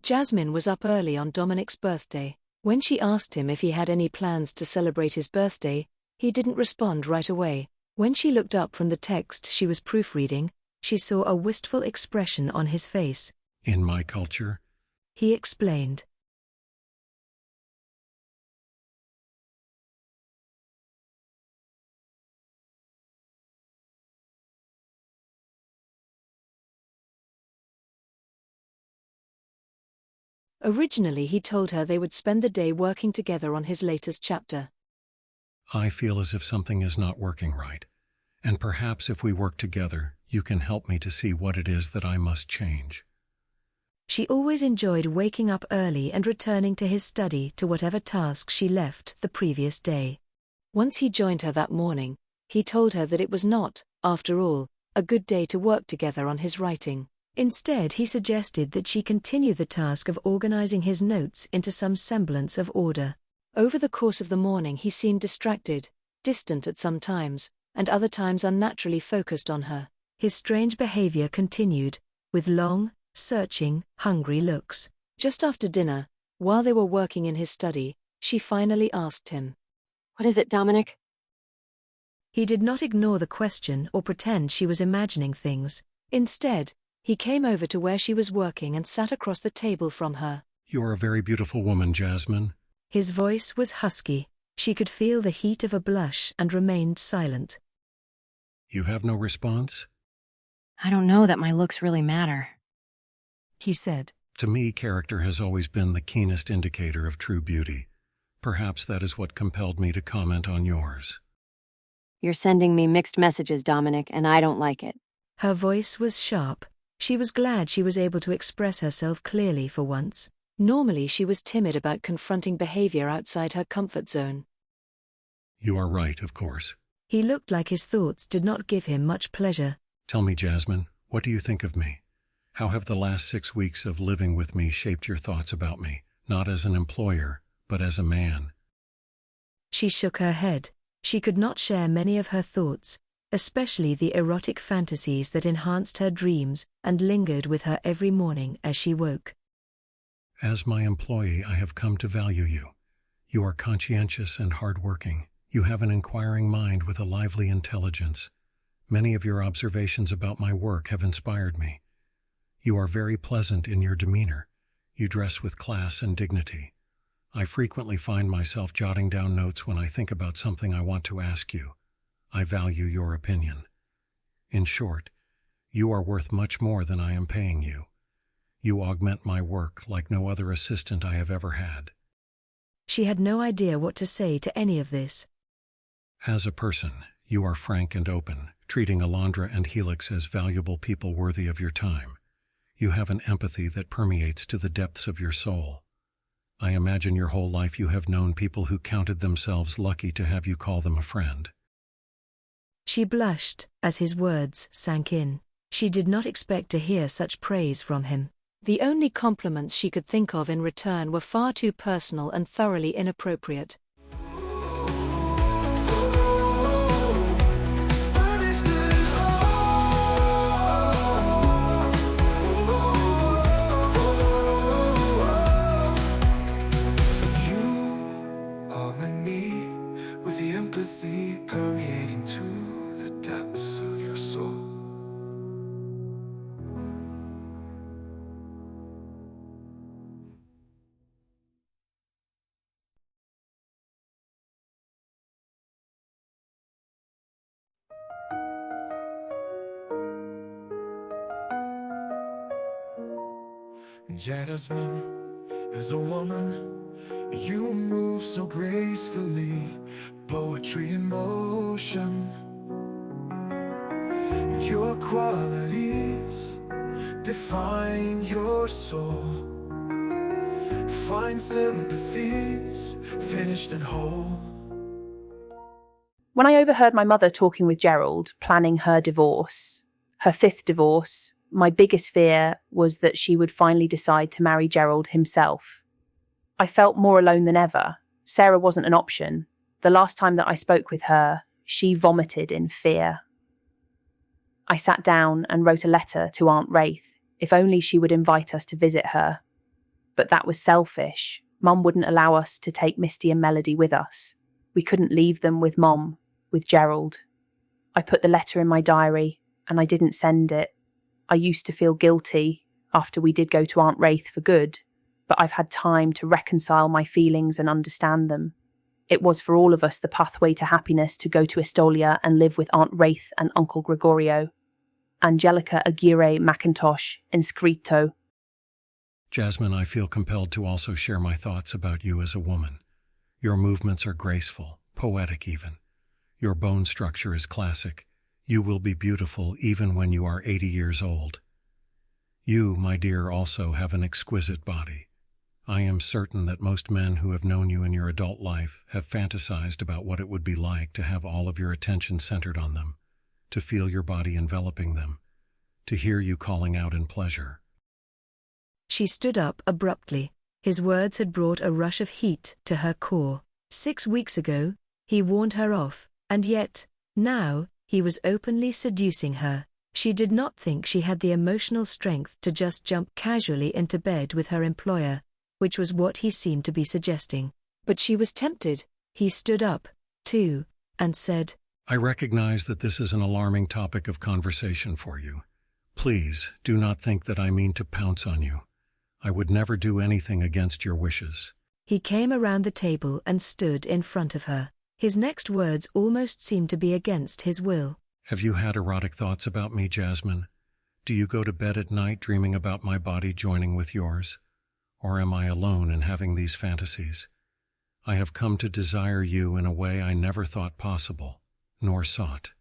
Jasmine was up early on Dominic's birthday. When she asked him if he had any plans to celebrate his birthday, he didn't respond right away. When she looked up from the text she was proofreading, she saw a wistful expression on his face. In my culture, he explained. Originally he told her they would spend the day working together on his latest chapter. I feel as if something is not working right, and perhaps if we work together, you can help me to see what it is that I must change. She always enjoyed waking up early and returning to his study to whatever task she left the previous day. Once he joined her that morning, he told her that it was not, after all, a good day to work together on his writing. Instead, he suggested that she continue the task of organizing his notes into some semblance of order. Over the course of the morning he seemed distracted, distant at some times, and other times unnaturally focused on her. His strange behavior continued, with long, searching, hungry looks. Just after dinner, while they were working in his study, she finally asked him, "What is it, Dominic?" He did not ignore the question or pretend she was imagining things. Instead, he came over to where she was working and sat across the table from her. You are a very beautiful woman, Jasmine. His voice was husky. She could feel the heat of a blush and remained silent. You have no response? I don't know that my looks really matter, he said. To me, character has always been the keenest indicator of true beauty. Perhaps that is what compelled me to comment on yours. You're sending me mixed messages, Dominic, and I don't like it. Her voice was sharp. She was glad she was able to express herself clearly for once. Normally she was timid about confronting behavior outside her comfort zone. You are right, of course. He looked like his thoughts did not give him much pleasure. Tell me, Jasmine, what do you think of me? How have the last 6 weeks of living with me shaped your thoughts about me, not as an employer, but as a man? She shook her head. She could not share many of her thoughts, especially the erotic fantasies that enhanced her dreams and lingered with her every morning as she woke. As my employee, I have come to value you. You are conscientious and hardworking. You have an inquiring mind with a lively intelligence. Many of your observations about my work have inspired me. You are very pleasant in your demeanor. You dress with class and dignity. I frequently find myself jotting down notes when I think about something I want to ask you. I value your opinion. In short, you are worth much more than I am paying you. You augment my work like no other assistant I have ever had. She had no idea what to say to any of this. As a person, you are frank and open, treating Alondra and Helix as valuable people worthy of your time. You have an empathy that permeates to the depths of your soul. I imagine your whole life you have known people who counted themselves lucky to have you call them a friend. She blushed as his words sank in. She did not expect to hear such praise from him. The only compliments she could think of in return were far too personal and thoroughly inappropriate. Permeating to the depths of your soul. Jasmine is a woman. You move so gracefully, poetry in motion. Your qualities define your soul. Find sympathies, finished and whole. When I overheard my mother talking with Gerald, planning her divorce, her 5th divorce, my biggest fear was that she would finally decide to marry Gerald himself. I felt more alone than ever. Sarah wasn't an option. The last time that I spoke with her, she vomited in fear. I sat down and wrote a letter to Aunt Wraith, if only she would invite us to visit her. But that was selfish. Mum wouldn't allow us to take Misty and Melody with us. We couldn't leave them with Mom, with Gerald. I put the letter in my diary, and I didn't send it. I used to feel guilty after we did go to Aunt Wraith for good, but I've had time to reconcile my feelings and understand them. It was for all of us the pathway to happiness to go to Estolia and live with Aunt Wraith and Uncle Gregorio. Angelica Aguirre Mackintosh, inscrito. Jasmine, I feel compelled to also share my thoughts about you as a woman. Your movements are graceful, poetic even. Your bone structure is classic. You will be beautiful even when you are 80 years old. You, my dear, also have an exquisite body. I am certain that most men who have known you in your adult life have fantasized about what it would be like to have all of your attention centered on them, to feel your body enveloping them, to hear you calling out in pleasure. She stood up abruptly. His words had brought a rush of heat to her core. 6 weeks ago, he warned her off, and yet, now, he was openly seducing her. She did not think she had the emotional strength to just jump casually into bed with her employer, which was what he seemed to be suggesting. But she was tempted. He stood up, too, and said, I recognize that this is an alarming topic of conversation for you. Please, do not think that I mean to pounce on you. I would never do anything against your wishes. He came around the table and stood in front of her. His next words almost seemed to be against his will. Have you had erotic thoughts about me, Jasmine? Do you go to bed at night dreaming about my body joining with yours? Or am I alone in having these fantasies? I have come to desire you in a way I never thought possible, nor sought.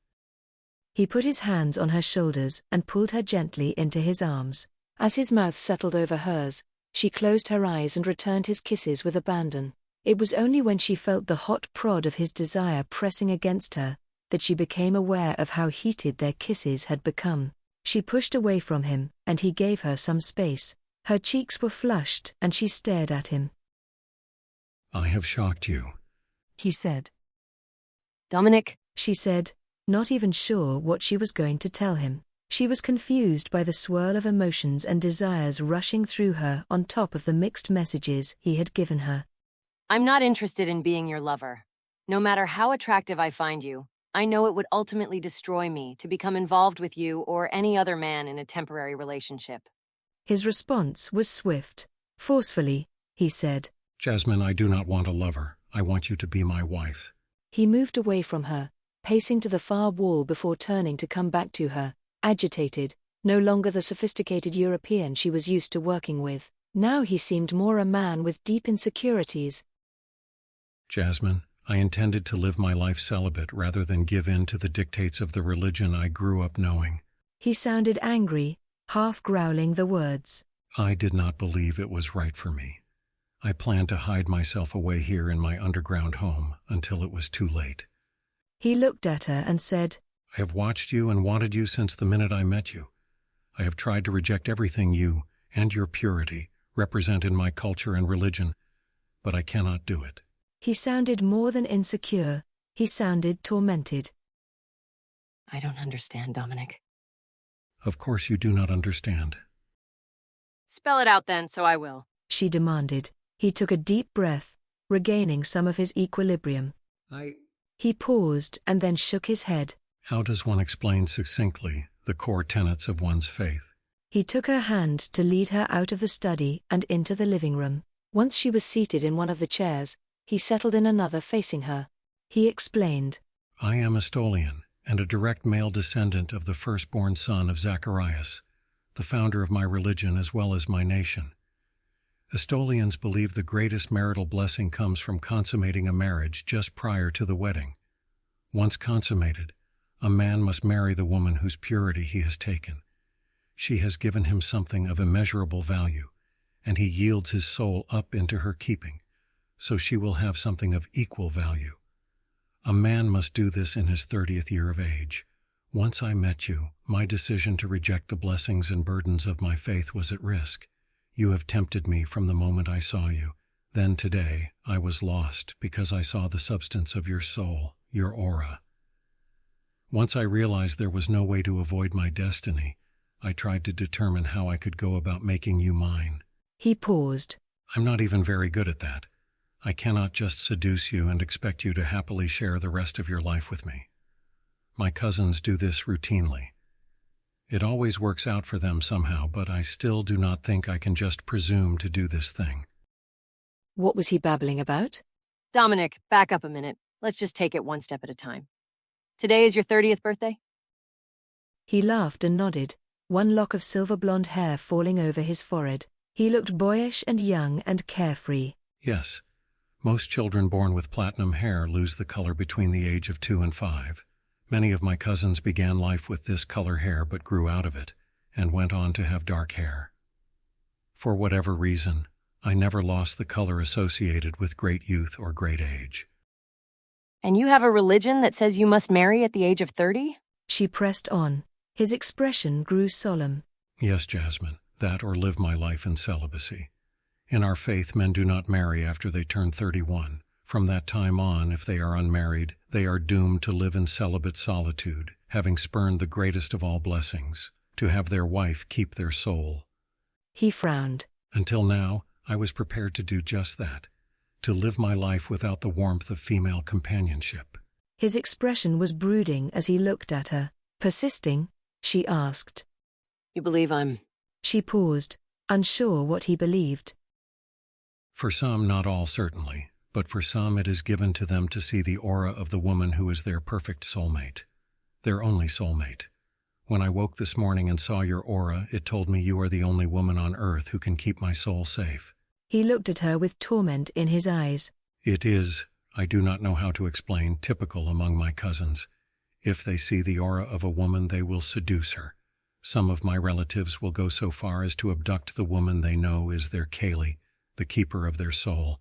He put his hands on her shoulders and pulled her gently into his arms. As his mouth settled over hers, she closed her eyes and returned his kisses with abandon. It was only when she felt the hot prod of his desire pressing against her that she became aware of how heated their kisses had become. She pushed away from him, and he gave her some space. Her cheeks were flushed, and she stared at him. I have shocked you, he said. Dominic, she said, not even sure what she was going to tell him. She was confused by the swirl of emotions and desires rushing through her on top of the mixed messages he had given her. I'm not interested in being your lover. No matter how attractive I find you, I know it would ultimately destroy me to become involved with you or any other man in a temporary relationship. His response was swift. Forcefully, he said, Jasmine, I do not want a lover. I want you to be my wife. He moved away from her, pacing to the far wall before turning to come back to her, agitated, no longer the sophisticated European she was used to working with. Now he seemed more a man with deep insecurities. Jasmine, I intended to live my life celibate rather than give in to the dictates of the religion I grew up knowing. He sounded angry, half growling the words. I did not believe it was right for me. I planned to hide myself away here in my underground home until it was too late. He looked at her and said, I have watched you and wanted you since the minute I met you. I have tried to reject everything you and your purity represent in my culture and religion, but I cannot do it. He sounded more than insecure, he sounded tormented. I don't understand, Dominic. Of course you do not understand. Spell it out then, so I will, she demanded. He took a deep breath, regaining some of his equilibrium. He paused and then shook his head. How does one explain succinctly the core tenets of one's faith? He took her hand to lead her out of the study and into the living room. Once she was seated in one of the chairs, he settled in another facing her. He explained, I am Estolian, and a direct male descendant of the firstborn son of Zacharias, the founder of my religion as well as my nation. Estolians believe the greatest marital blessing comes from consummating a marriage just prior to the wedding. Once consummated, a man must marry the woman whose purity he has taken. She has given him something of immeasurable value, and he yields his soul up into her keeping, so she will have something of equal value. A man must do this in his 30th year of age. Once I met you, my decision to reject the blessings and burdens of my faith was at risk. You have tempted me from the moment I saw you. Then today, I was lost because I saw the substance of your soul, your aura. Once I realized there was no way to avoid my destiny, I tried to determine how I could go about making you mine. He paused. I'm not even very good at that. I cannot just seduce you and expect you to happily share the rest of your life with me. My cousins do this routinely. It always works out for them somehow, but I still do not think I can just presume to do this thing. What was he babbling about? Dominic, back up a minute. Let's just take it one step at a time. Today is your 30th birthday? He laughed and nodded, one lock of silver blonde hair falling over his forehead. He looked boyish and young and carefree. Yes. Most children born with platinum hair lose the color between the age of 2 and 5. Many of my cousins began life with this color hair but grew out of it, and went on to have dark hair. For whatever reason, I never lost the color associated with great youth or great age. And you have a religion that says you must marry at the age of 30? She pressed on. His expression grew solemn. Yes, Jasmine, that or live my life in celibacy. In our faith, men do not marry after they turn 31. From that time on, if they are unmarried, they are doomed to live in celibate solitude, having spurned the greatest of all blessings, to have their wife keep their soul. He frowned. Until now, I was prepared to do just that, to live my life without the warmth of female companionship. His expression was brooding as he looked at her. Persisting, she asked, You believe I'm... She paused, unsure what he believed. For some, not all certainly, but for some it is given to them to see the aura of the woman who is their perfect soulmate, their only soulmate. When I woke this morning and saw your aura, it told me you are the only woman on earth who can keep my soul safe. He looked at her with torment in his eyes. It is, I do not know how to explain, typical among my cousins. If they see the aura of a woman, they will seduce her. Some of my relatives will go so far as to abduct the woman they know is their Kaylee, the keeper of their soul.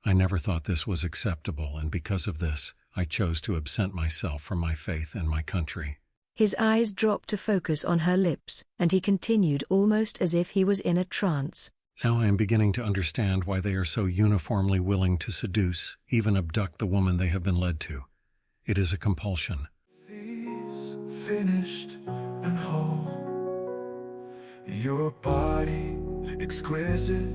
I never thought this was acceptable, and because of this, I chose to absent myself from my faith and my country. His eyes dropped to focus on her lips, and he continued almost as if he was in a trance. Now I am beginning to understand why they are so uniformly willing to seduce, even abduct the woman they have been led to. It is a compulsion. These finished and whole. Your body exquisite,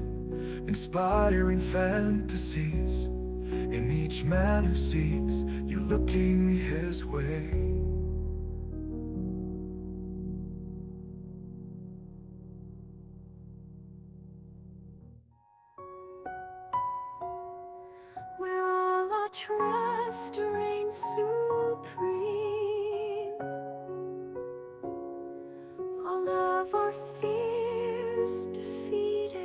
inspiring fantasies. In each man who sees you looking his way. Where all our trust reigns supreme, all of our fears defeated,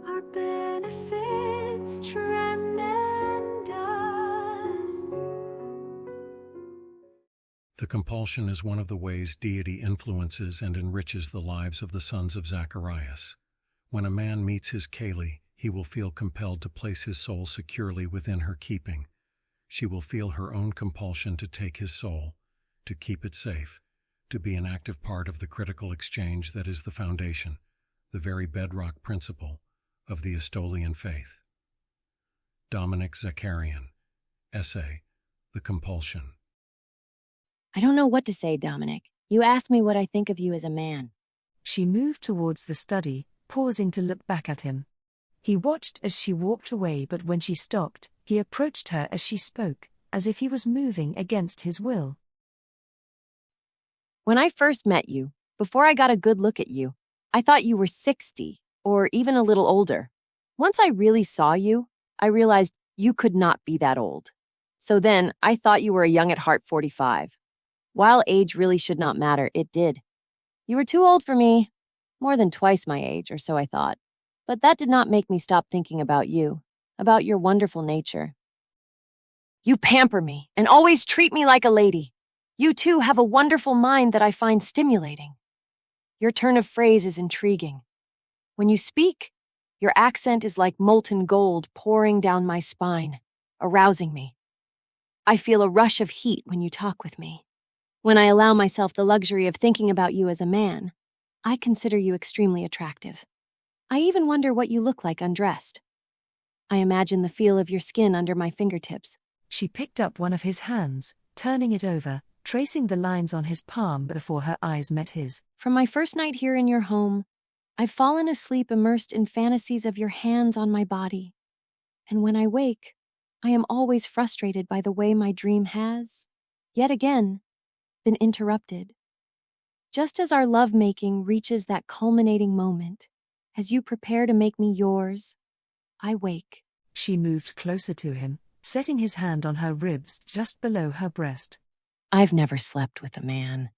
our benefits tremendous. The compulsion is one of the ways Deity influences and enriches the lives of the sons of Zacharias. When a man meets his Kaylee, he will feel compelled to place his soul securely within her keeping. She will feel her own compulsion to take his soul, to keep it safe, to be an active part of the critical exchange that is the foundation, the very bedrock principle of the Estolian faith. Dominic Zakarian, Essay, The Compulsion. I don't know what to say, Dominic. You asked me what I think of you as a man. She moved towards the study, pausing to look back at him. He watched as she walked away, but when she stopped, he approached her as she spoke, as if he was moving against his will. When I first met you, before I got a good look at you, I thought you were 60, or even a little older. Once I really saw you, I realized you could not be that old. So then, I thought you were a young at heart 45. While age really should not matter, it did. You were too old for me. More than twice my age, or so I thought. But that did not make me stop thinking about you, about your wonderful nature. You pamper me and always treat me like a lady. You too have a wonderful mind that I find stimulating. Your turn of phrase is intriguing. When you speak, your accent is like molten gold pouring down my spine, arousing me. I feel a rush of heat when you talk with me. When I allow myself the luxury of thinking about you as a man, I consider you extremely attractive. I even wonder what you look like undressed. I imagine the feel of your skin under my fingertips. She picked up one of his hands, turning it over, tracing the lines on his palm before her eyes met his. From my first night here in your home, I've fallen asleep immersed in fantasies of your hands on my body. And when I wake, I am always frustrated by the way my dream has, yet again, been interrupted. Just as our lovemaking reaches that culminating moment, as you prepare to make me yours, I wake. She moved closer to him, setting his hand on her ribs just below her breast. I've never slept with a man,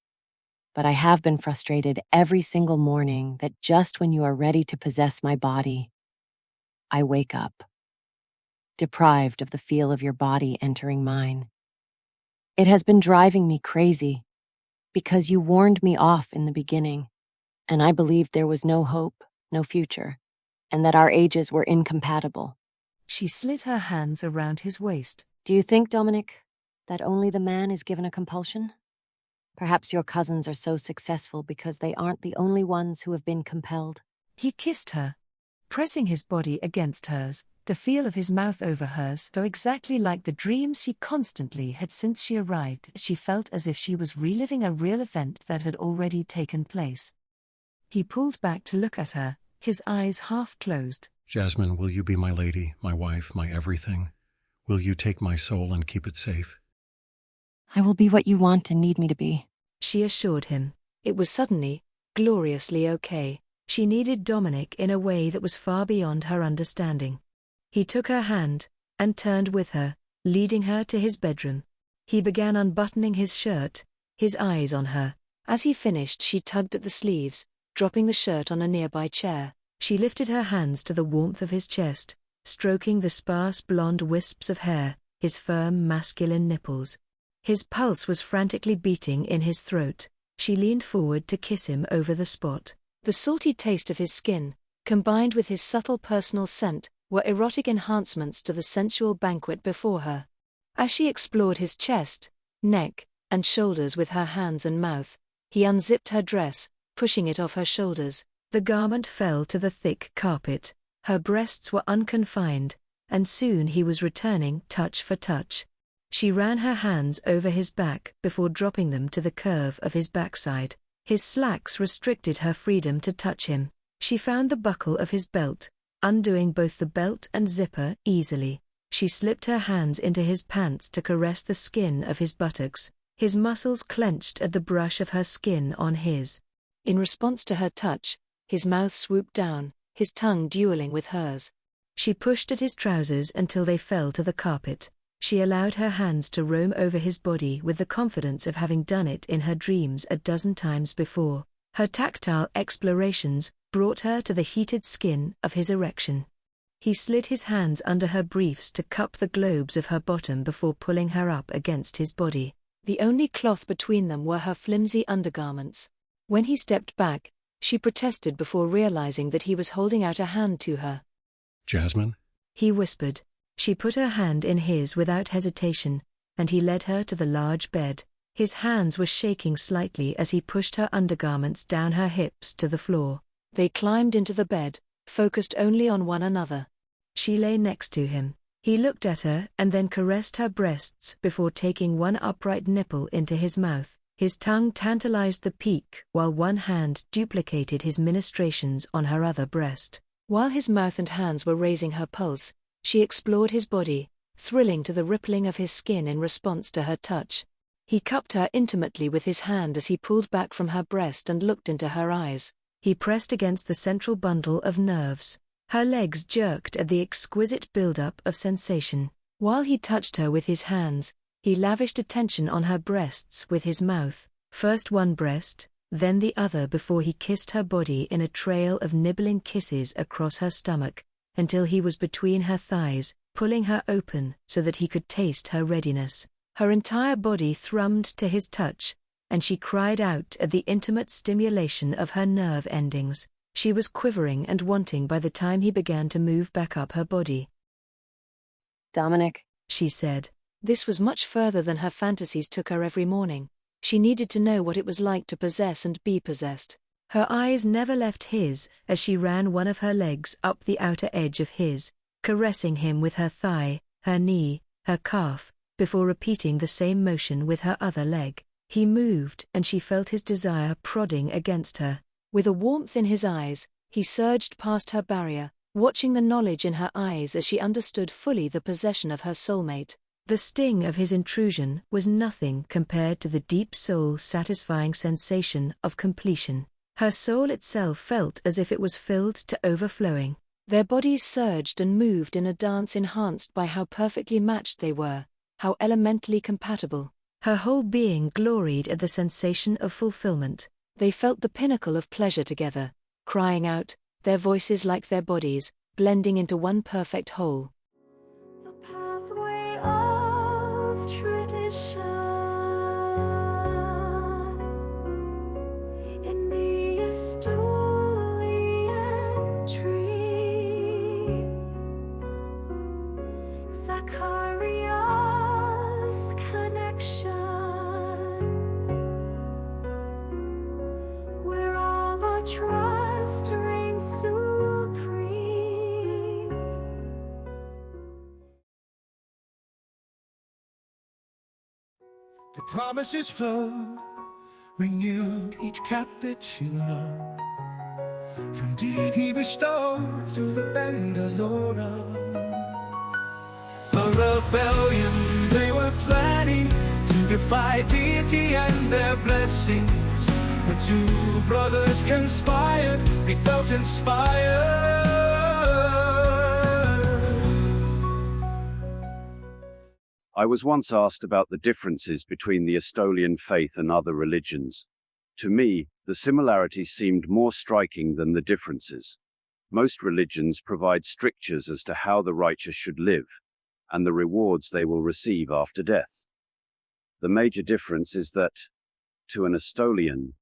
but I have been frustrated every single morning that just when you are ready to possess my body, I wake up, deprived of the feel of your body entering mine. It has been driving me crazy, because you warned me off in the beginning, and I believed there was no hope, no future, and that our ages were incompatible. She slid her hands around his waist. Do you think, Dominic, that only the man is given a compulsion? Perhaps your cousins are so successful because they aren't the only ones who have been compelled. He kissed her, pressing his body against hers, the feel of his mouth over hers so exactly like the dreams she constantly had since she arrived. She felt as if she was reliving a real event that had already taken place. He pulled back to look at her, his eyes half closed. Jasmine, will you be my lady, my wife, my everything? Will you take my soul and keep it safe? I will be what you want and need me to be. She assured him. It was suddenly, gloriously okay. She needed Dominic in a way that was far beyond her understanding. He took her hand and turned with her, leading her to his bedroom. He began unbuttoning his shirt, his eyes on her. As he finished, she tugged at the sleeves, dropping the shirt on a nearby chair. She lifted her hands to the warmth of his chest, stroking the sparse blonde wisps of hair, his firm masculine nipples. His pulse was frantically beating in his throat. She leaned forward to kiss him over the spot. The salty taste of his skin, combined with his subtle personal scent, were erotic enhancements to the sensual banquet before her. As she explored his chest, neck, and shoulders with her hands and mouth, he unzipped her dress, pushing it off her shoulders. The garment fell to the thick carpet. Her breasts were unconfined, and soon he was returning touch for touch. She ran her hands over his back before dropping them to the curve of his backside. His slacks restricted her freedom to touch him. She found the buckle of his belt, undoing both the belt and zipper easily. She slipped her hands into his pants to caress the skin of his buttocks. His muscles clenched at the brush of her skin on his. In response to her touch, his mouth swooped down, his tongue dueling with hers. She pushed at his trousers until they fell to the carpet. She allowed her hands to roam over his body with the confidence of having done it in her dreams a dozen times before. Her tactile explorations brought her to the heated skin of his erection. He slid his hands under her briefs to cup the globes of her bottom before pulling her up against his body. The only cloth between them were her flimsy undergarments. When he stepped back, she protested before realizing that he was holding out a hand to her. Jasmine? He whispered. She put her hand in his without hesitation, and he led her to the large bed. His hands were shaking slightly as he pushed her undergarments down her hips to the floor. They climbed into the bed, focused only on one another. She lay next to him. He looked at her and then caressed her breasts before taking one upright nipple into his mouth. His tongue tantalized the peak while one hand duplicated his ministrations on her other breast. While his mouth and hands were raising her pulse, she explored his body, thrilling to the rippling of his skin in response to her touch. He cupped her intimately with his hand as he pulled back from her breast and looked into her eyes. He pressed against the central bundle of nerves. Her legs jerked at the exquisite buildup of sensation. While he touched her with his hands, he lavished attention on her breasts with his mouth, first one breast, then the other before he kissed her body in a trail of nibbling kisses across her stomach, until he was between her thighs, pulling her open so that he could taste her readiness. Her entire body thrummed to his touch, and she cried out at the intimate stimulation of her nerve endings. She was quivering and wanting by the time he began to move back up her body. Dominic, she said. This was much further than her fantasies took her every morning. She needed to know what it was like to possess and be possessed. Her eyes never left his as she ran one of her legs up the outer edge of his, caressing him with her thigh, her knee, her calf, before repeating the same motion with her other leg. He moved and she felt his desire prodding against her. With a warmth in his eyes, he surged past her barrier, watching the knowledge in her eyes as she understood fully the possession of her soulmate. The sting of his intrusion was nothing compared to the deep soul-satisfying sensation of completion. Her soul itself felt as if it was filled to overflowing. Their bodies surged and moved in a dance enhanced by how perfectly matched they were, how elementally compatible. Her whole being gloried at the sensation of fulfillment. They felt the pinnacle of pleasure together, crying out, their voices like their bodies, blending into one perfect whole. The pathway of tradition in the Estolian tree. Zacharias connection. Trust reigns supreme. The promises flow, renewed each capitulum. From Deity bestowed through the bender's aura. A rebellion they were planning to defy Deity and their blessings. When two brothers conspired, they felt inspired. I was once asked about the differences between the Estolian faith and other religions. To me, the similarities seemed more striking than the differences. Most religions provide strictures as to how the righteous should live, and the rewards they will receive after death. The major difference is that, to an Estolian,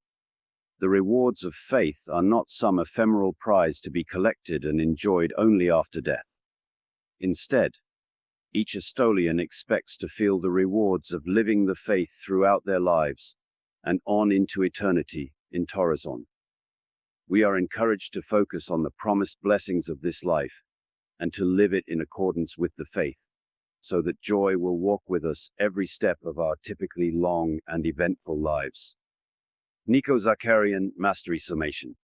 the rewards of faith are not some ephemeral prize to be collected and enjoyed only after death. Instead, each Estolian expects to feel the rewards of living the faith throughout their lives and on into eternity in Torazon. We are encouraged to focus on the promised blessings of this life and to live it in accordance with the faith, so that joy will walk with us every step of our typically long and eventful lives. Nico Zakarian, Mastery Summation.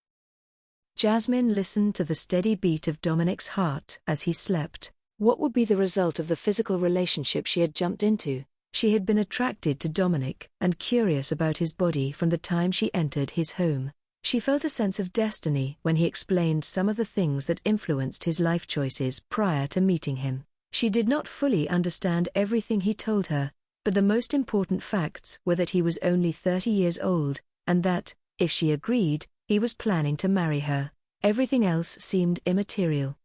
Jasmine listened to the steady beat of Dominic's heart as he slept. What would be the result of the physical relationship she had jumped into? She had been attracted to Dominic and curious about his body from the time she entered his home. She felt a sense of destiny when he explained some of the things that influenced his life choices prior to meeting him. She did not fully understand everything he told her, but the most important facts were that he was only 30 years old, and that, if she agreed, he was planning to marry her. Everything else seemed immaterial.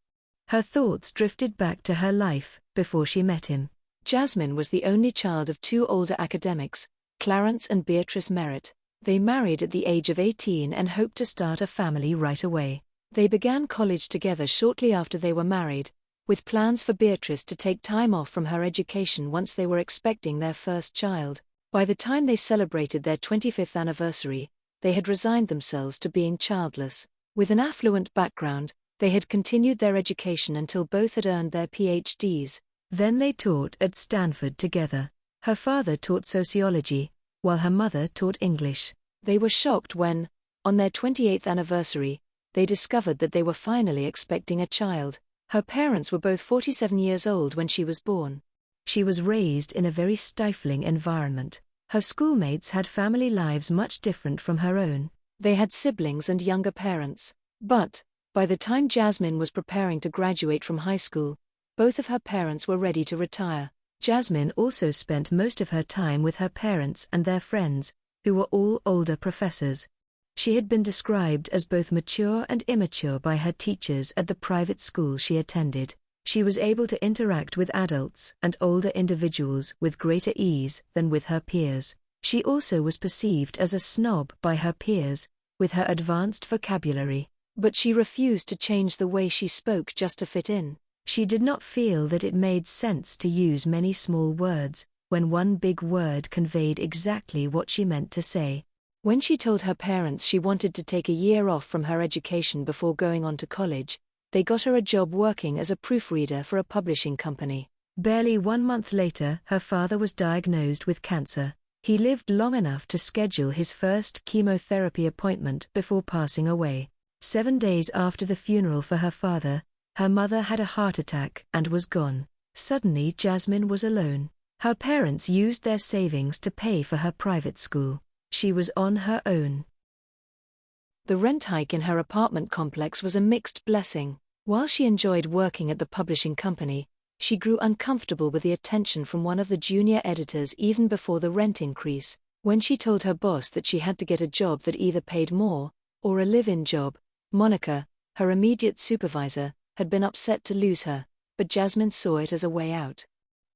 Her thoughts drifted back to her life before she met him. Jasmine was the only child of two older academics, Clarence and Beatrice Merritt. They married at the age of 18 and hoped to start a family right away. They began college together shortly after they were married, with plans for Beatrice to take time off from her education once they were expecting their first child. By the time they celebrated their 25th anniversary, they had resigned themselves to being childless. With an affluent background, they had continued their education until both had earned their PhDs. Then they taught at Stanford together. Her father taught sociology, while her mother taught English. They were shocked when, on their 28th anniversary, they discovered that they were finally expecting a child. Her parents were both 47 years old when she was born. She was raised in a very stifling environment. Her schoolmates had family lives much different from her own. They had siblings and younger parents. But, by the time Jasmine was preparing to graduate from high school, both of her parents were ready to retire. Jasmine also spent most of her time with her parents and their friends, who were all older professors. She had been described as both mature and immature by her teachers at the private school she attended. She was able to interact with adults and older individuals with greater ease than with her peers. She also was perceived as a snob by her peers, with her advanced vocabulary. But she refused to change the way she spoke just to fit in. She did not feel that it made sense to use many small words, when one big word conveyed exactly what she meant to say. When she told her parents she wanted to take a year off from her education before going on to college, they got her a job working as a proofreader for a publishing company. Barely 1 month later, her father was diagnosed with cancer. He lived long enough to schedule his first chemotherapy appointment before passing away. 7 days after the funeral for her father, her mother had a heart attack and was gone. Suddenly Jasmine was alone. Her parents used their savings to pay for her private school. She was on her own. The rent hike in her apartment complex was a mixed blessing. While she enjoyed working at the publishing company, she grew uncomfortable with the attention from one of the junior editors even before the rent increase. When she told her boss that she had to get a job that either paid more, or a live-in job, Monica, her immediate supervisor, had been upset to lose her, but Jasmine saw it as a way out.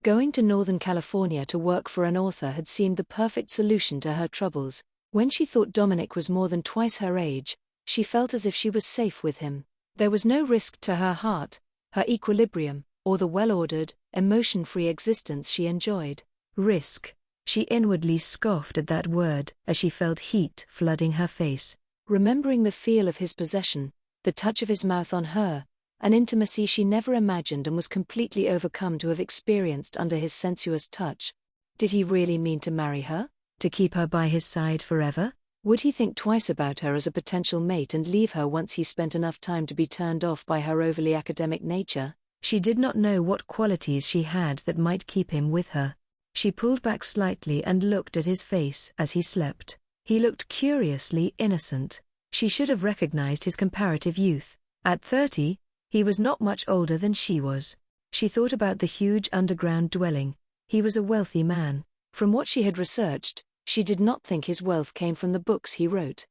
Going to Northern California to work for an author had seemed the perfect solution to her troubles. When she thought Dominic was more than twice her age, she felt as if she was safe with him. There was no risk to her heart, her equilibrium, or the well-ordered, emotion-free existence she enjoyed. Risk. She inwardly scoffed at that word as she felt heat flooding her face. Remembering the feel of his possession, the touch of his mouth on her, an intimacy she never imagined and was completely overcome to have experienced under his sensuous touch. Did he really mean to marry her? To keep her by his side forever? Would he think twice about her as a potential mate and leave her once he spent enough time to be turned off by her overly academic nature? She did not know what qualities she had that might keep him with her. She pulled back slightly and looked at his face as he slept. He looked curiously innocent. She should have recognized his comparative youth. At 30, he was not much older than she was. She thought about the huge underground dwelling. He was a wealthy man. From what she had researched, she did not think his wealth came from the books he wrote.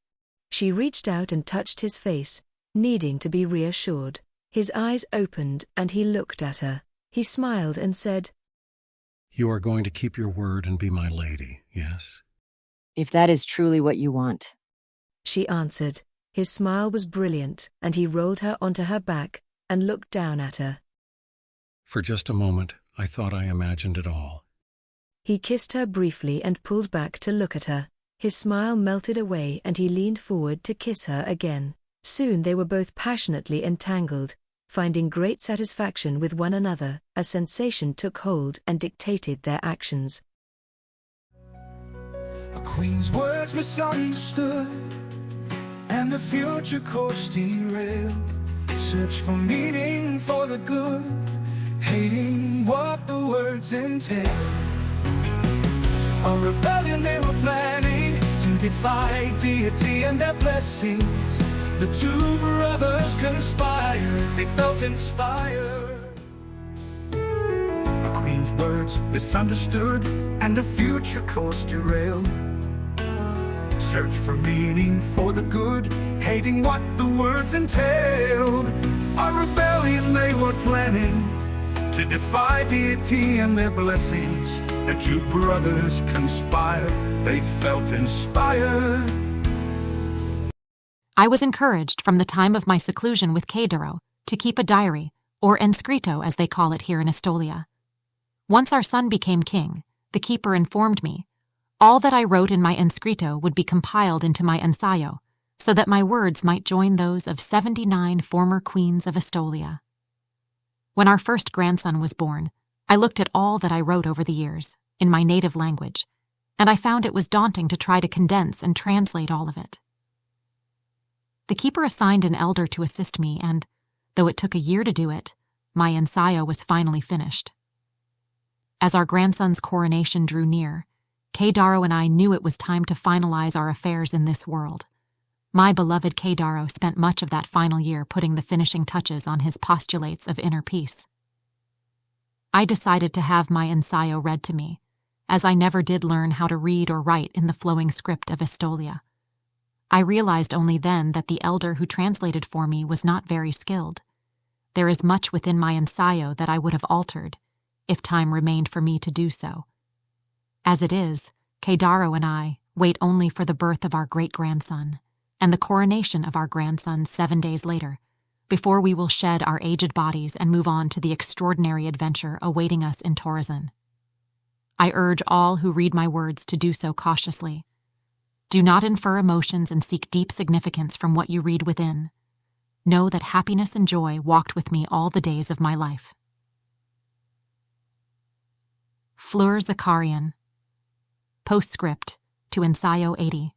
She reached out and touched his face, needing to be reassured. His eyes opened and he looked at her. He smiled and said, "You are going to keep your word and be my lady, yes?" "If that is truly what you want." She answered. His smile was brilliant, and he rolled her onto her back and looked down at her. For just a moment, I thought I imagined it all. He kissed her briefly and pulled back to look at her. His smile melted away and he leaned forward to kiss her again. Soon they were both passionately entangled, finding great satisfaction with one another. A sensation took hold and dictated their actions. A queen's words misunderstood, and the future course derailed. Search for meaning for the good, hating what the words entail. A rebellion they were planning to defy deity and their blessings. The two brothers conspired, they felt inspired. A queen's words misunderstood, and the future course derailed. Search for meaning for the good, hating what the words entailed. A rebellion they were planning to defy deity and their blessings. The two brothers conspired, they felt inspired. I was encouraged from the time of my seclusion with Kedaro to keep a diary, or enscrito as they call it here in Estolia. Once our son became king, the keeper informed me, all that I wrote in my enscrito would be compiled into my ensayo, so that my words might join those of 79 former queens of Estolia. When our first grandson was born, I looked at all that I wrote over the years, in my native language, and I found it was daunting to try to condense and translate all of it. The keeper assigned an elder to assist me, and, though it took a year to do it, my ensayo was finally finished. As our grandson's coronation drew near, Kedaro and I knew it was time to finalize our affairs in this world. My beloved Kedaro spent much of that final year putting the finishing touches on his postulates of inner peace. I decided to have my ensayo read to me, as I never did learn how to read or write in the flowing script of Estolia. I realized only then that the elder who translated for me was not very skilled. There is much within my ensayo that I would have altered, if time remained for me to do so. As it is, Kedaro and I wait only for the birth of our great-grandson, and the coronation of our grandson 7 days later, before we will shed our aged bodies and move on to the extraordinary adventure awaiting us in Torreson. I urge all who read my words to do so cautiously. Do not infer emotions and seek deep significance from what you read within. Know that happiness and joy walked with me all the days of my life. Fleur Zakarian. Postscript to Ensayo 80.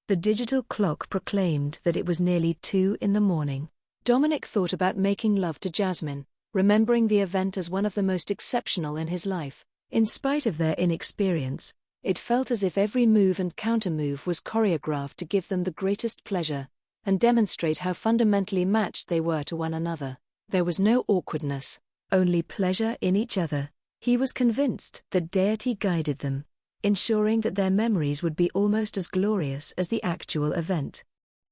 The digital clock proclaimed that it was nearly 2 a.m. Dominic thought about making love to Jasmine, remembering the event as one of the most exceptional in his life. In spite of their inexperience, it felt as if every move and countermove was choreographed to give them the greatest pleasure, and demonstrate how fundamentally matched they were to one another. There was no awkwardness, only pleasure in each other. He was convinced that Deity guided them, ensuring that their memories would be almost as glorious as the actual event.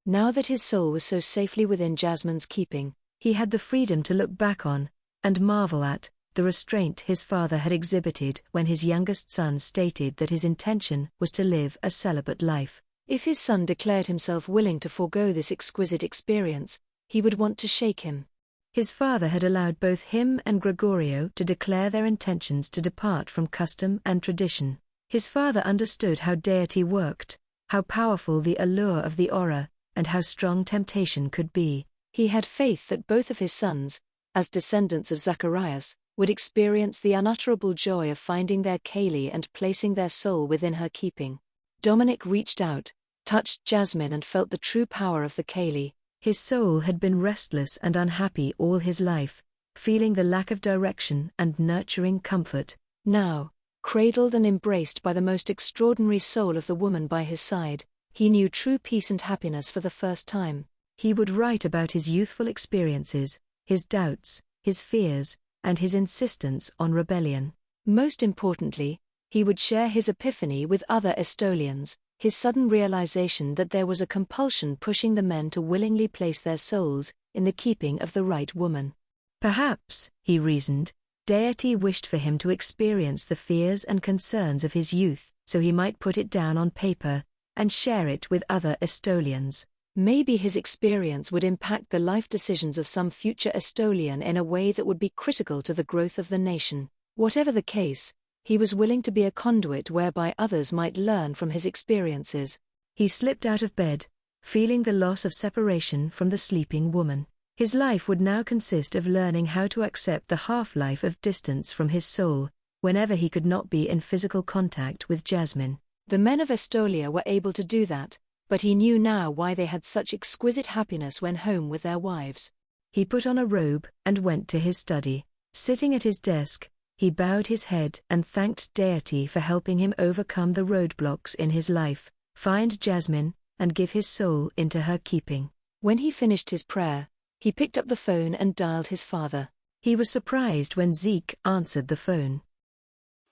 Now that his soul was so safely within Jasmine's keeping, he had the freedom to look back on, and marvel at, the restraint his father had exhibited when his youngest son stated that his intention was to live a celibate life. If his son declared himself willing to forego this exquisite experience, he would want to shake him. His father had allowed both him and Gregorio to declare their intentions to depart from custom and tradition. His father understood how Deity worked, how powerful the allure of the aura, and how strong temptation could be. He had faith that both of his sons, as descendants of Zacharias, would experience the unutterable joy of finding their Kaylee and placing their soul within her keeping. Dominic reached out, touched Jasmine and felt the true power of the Kaylee. His soul had been restless and unhappy all his life, feeling the lack of direction and nurturing comfort. Now, Cradled and embraced by the most extraordinary soul of the woman by his side, he knew true peace and happiness for the first time. He would write about his youthful experiences, his doubts, his fears, and his insistence on rebellion. Most importantly, he would share his epiphany with other Estolians, his sudden realization that there was a compulsion pushing the men to willingly place their souls in the keeping of the right woman. Perhaps, he reasoned, Deity wished for him to experience the fears and concerns of his youth, so he might put it down on paper and share it with other Estolians. Maybe his experience would impact the life decisions of some future Estolian in a way that would be critical to the growth of the nation. Whatever the case, he was willing to be a conduit whereby others might learn from his experiences. He slipped out of bed, feeling the loss of separation from the sleeping woman. His life would now consist of learning how to accept the half-life of distance from his soul, whenever he could not be in physical contact with Jasmine. The men of Estolia were able to do that, but he knew now why they had such exquisite happiness when home with their wives. He put on a robe and went to his study. Sitting at his desk, he bowed his head and thanked Deity for helping him overcome the roadblocks in his life, find Jasmine, and give his soul into her keeping. When he finished his prayer, he picked up the phone and dialed his father. He was surprised when Zeke answered the phone.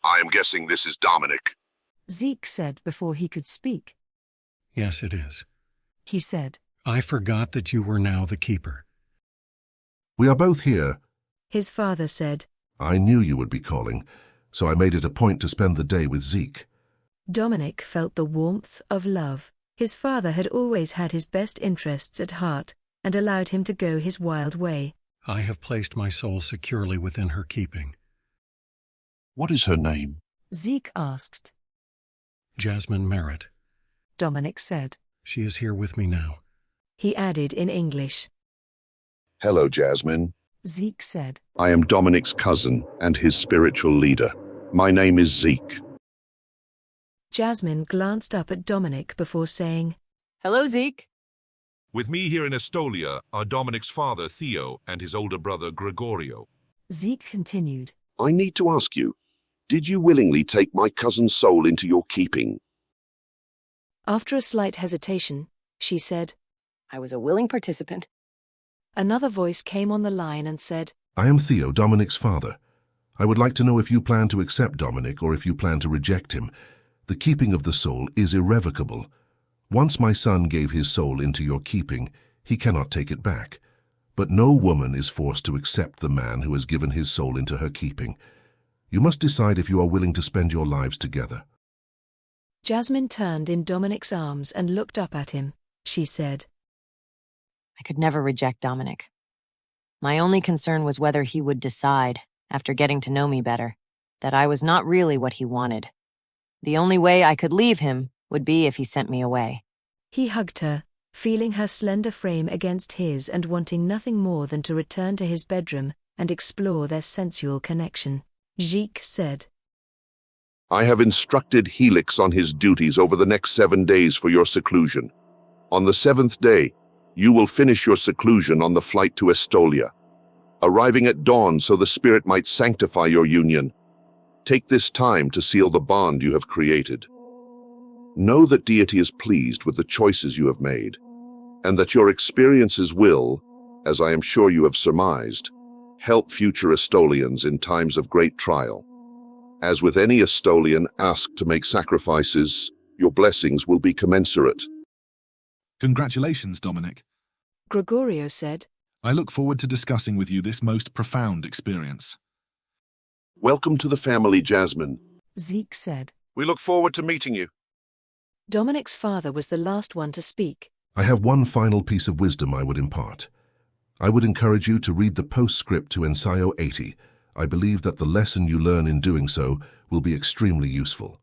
I am guessing this is Dominic. Zeke said before he could speak. Yes, it is. He said. I forgot that you were now the keeper. We are both here. His father said. I knew you would be calling, so I made it a point to spend the day with Zeke. Dominic felt the warmth of love. His father had always had his best interests at heart, and allowed him to go his wild way. I have placed my soul securely within her keeping. What is her name? Zeke asked. Jasmine Merritt. Dominic said. She is here with me now. He added in English. Hello, Jasmine. Zeke said. I am Dominic's cousin and his spiritual leader. My name is Zeke. Jasmine glanced up at Dominic before saying, Hello, Zeke. With me here in Estolia are Dominic's father, Theo, and his older brother, Gregorio. Zeke continued. I need to ask you, did you willingly take my cousin's soul into your keeping? After a slight hesitation, she said, I was a willing participant. Another voice came on the line and said, I am Theo, Dominic's father. I would like to know if you plan to accept Dominic or if you plan to reject him. The keeping of the soul is irrevocable. Once my son gave his soul into your keeping, he cannot take it back. But no woman is forced to accept the man who has given his soul into her keeping. You must decide if you are willing to spend your lives together. Jasmine turned in Dominic's arms and looked up at him. She said, I could never reject Dominic. My only concern was whether he would decide, after getting to know me better, that I was not really what he wanted. The only way I could leave him would be if he sent me away. He hugged her, feeling her slender frame against his and wanting nothing more than to return to his bedroom and explore their sensual connection. Zeke said, I have instructed Helix on his duties over the next 7 days for your seclusion. On the 7th day, you will finish your seclusion on the flight to Estolia, arriving at dawn so the spirit might sanctify your union. Take this time to seal the bond you have created. Know that Deity is pleased with the choices you have made, and that your experiences will, as I am sure you have surmised, help future Estolians in times of great trial. As with any Estolian asked to make sacrifices, your blessings will be commensurate. Congratulations, Dominic. Gregorio said. I look forward to discussing with you this most profound experience. Welcome to the family, Jasmine. Zeke said. We look forward to meeting you. Dominic's father was the last one to speak. I have one final piece of wisdom I would impart. I would encourage you to read the postscript to Ensayo 80. I believe that the lesson you learn in doing so will be extremely useful.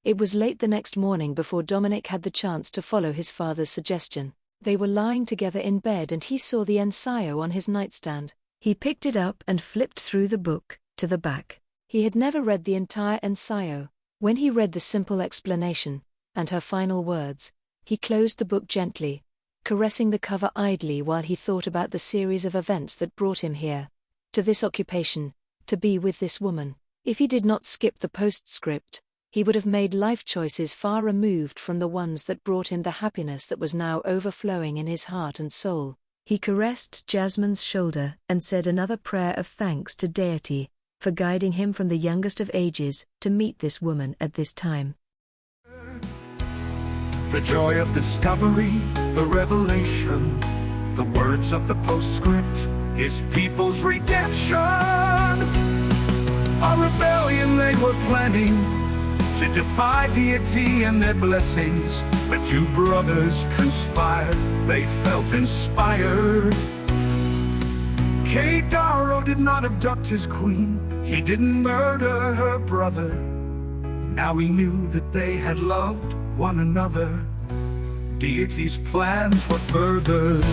It was late the next morning before Dominic had the chance to follow his father's suggestion. They were lying together in bed and he saw the ensayo on his nightstand. He picked it up and flipped through the book, to the back. He had never read the entire ensayo. When he read the simple explanation, and her final words, he closed the book gently, caressing the cover idly while he thought about the series of events that brought him here. To this occupation, to be with this woman. If he did not skip the postscript, he would have made life choices far removed from the ones that brought him the happiness that was now overflowing in his heart and soul. He caressed Jasmine's shoulder and said another prayer of thanks to Deity for guiding him from the youngest of ages to meet this woman at this time. The joy of discovery, the revelation, the words of the postscript, his people's redemption. A rebellion they were planning to defy Deity and their blessings, but two brothers conspired, they felt inspired. Kedaro did not abduct his queen, he didn't murder her brother. Now he knew that they had loved one another. Deity's plans were furthered.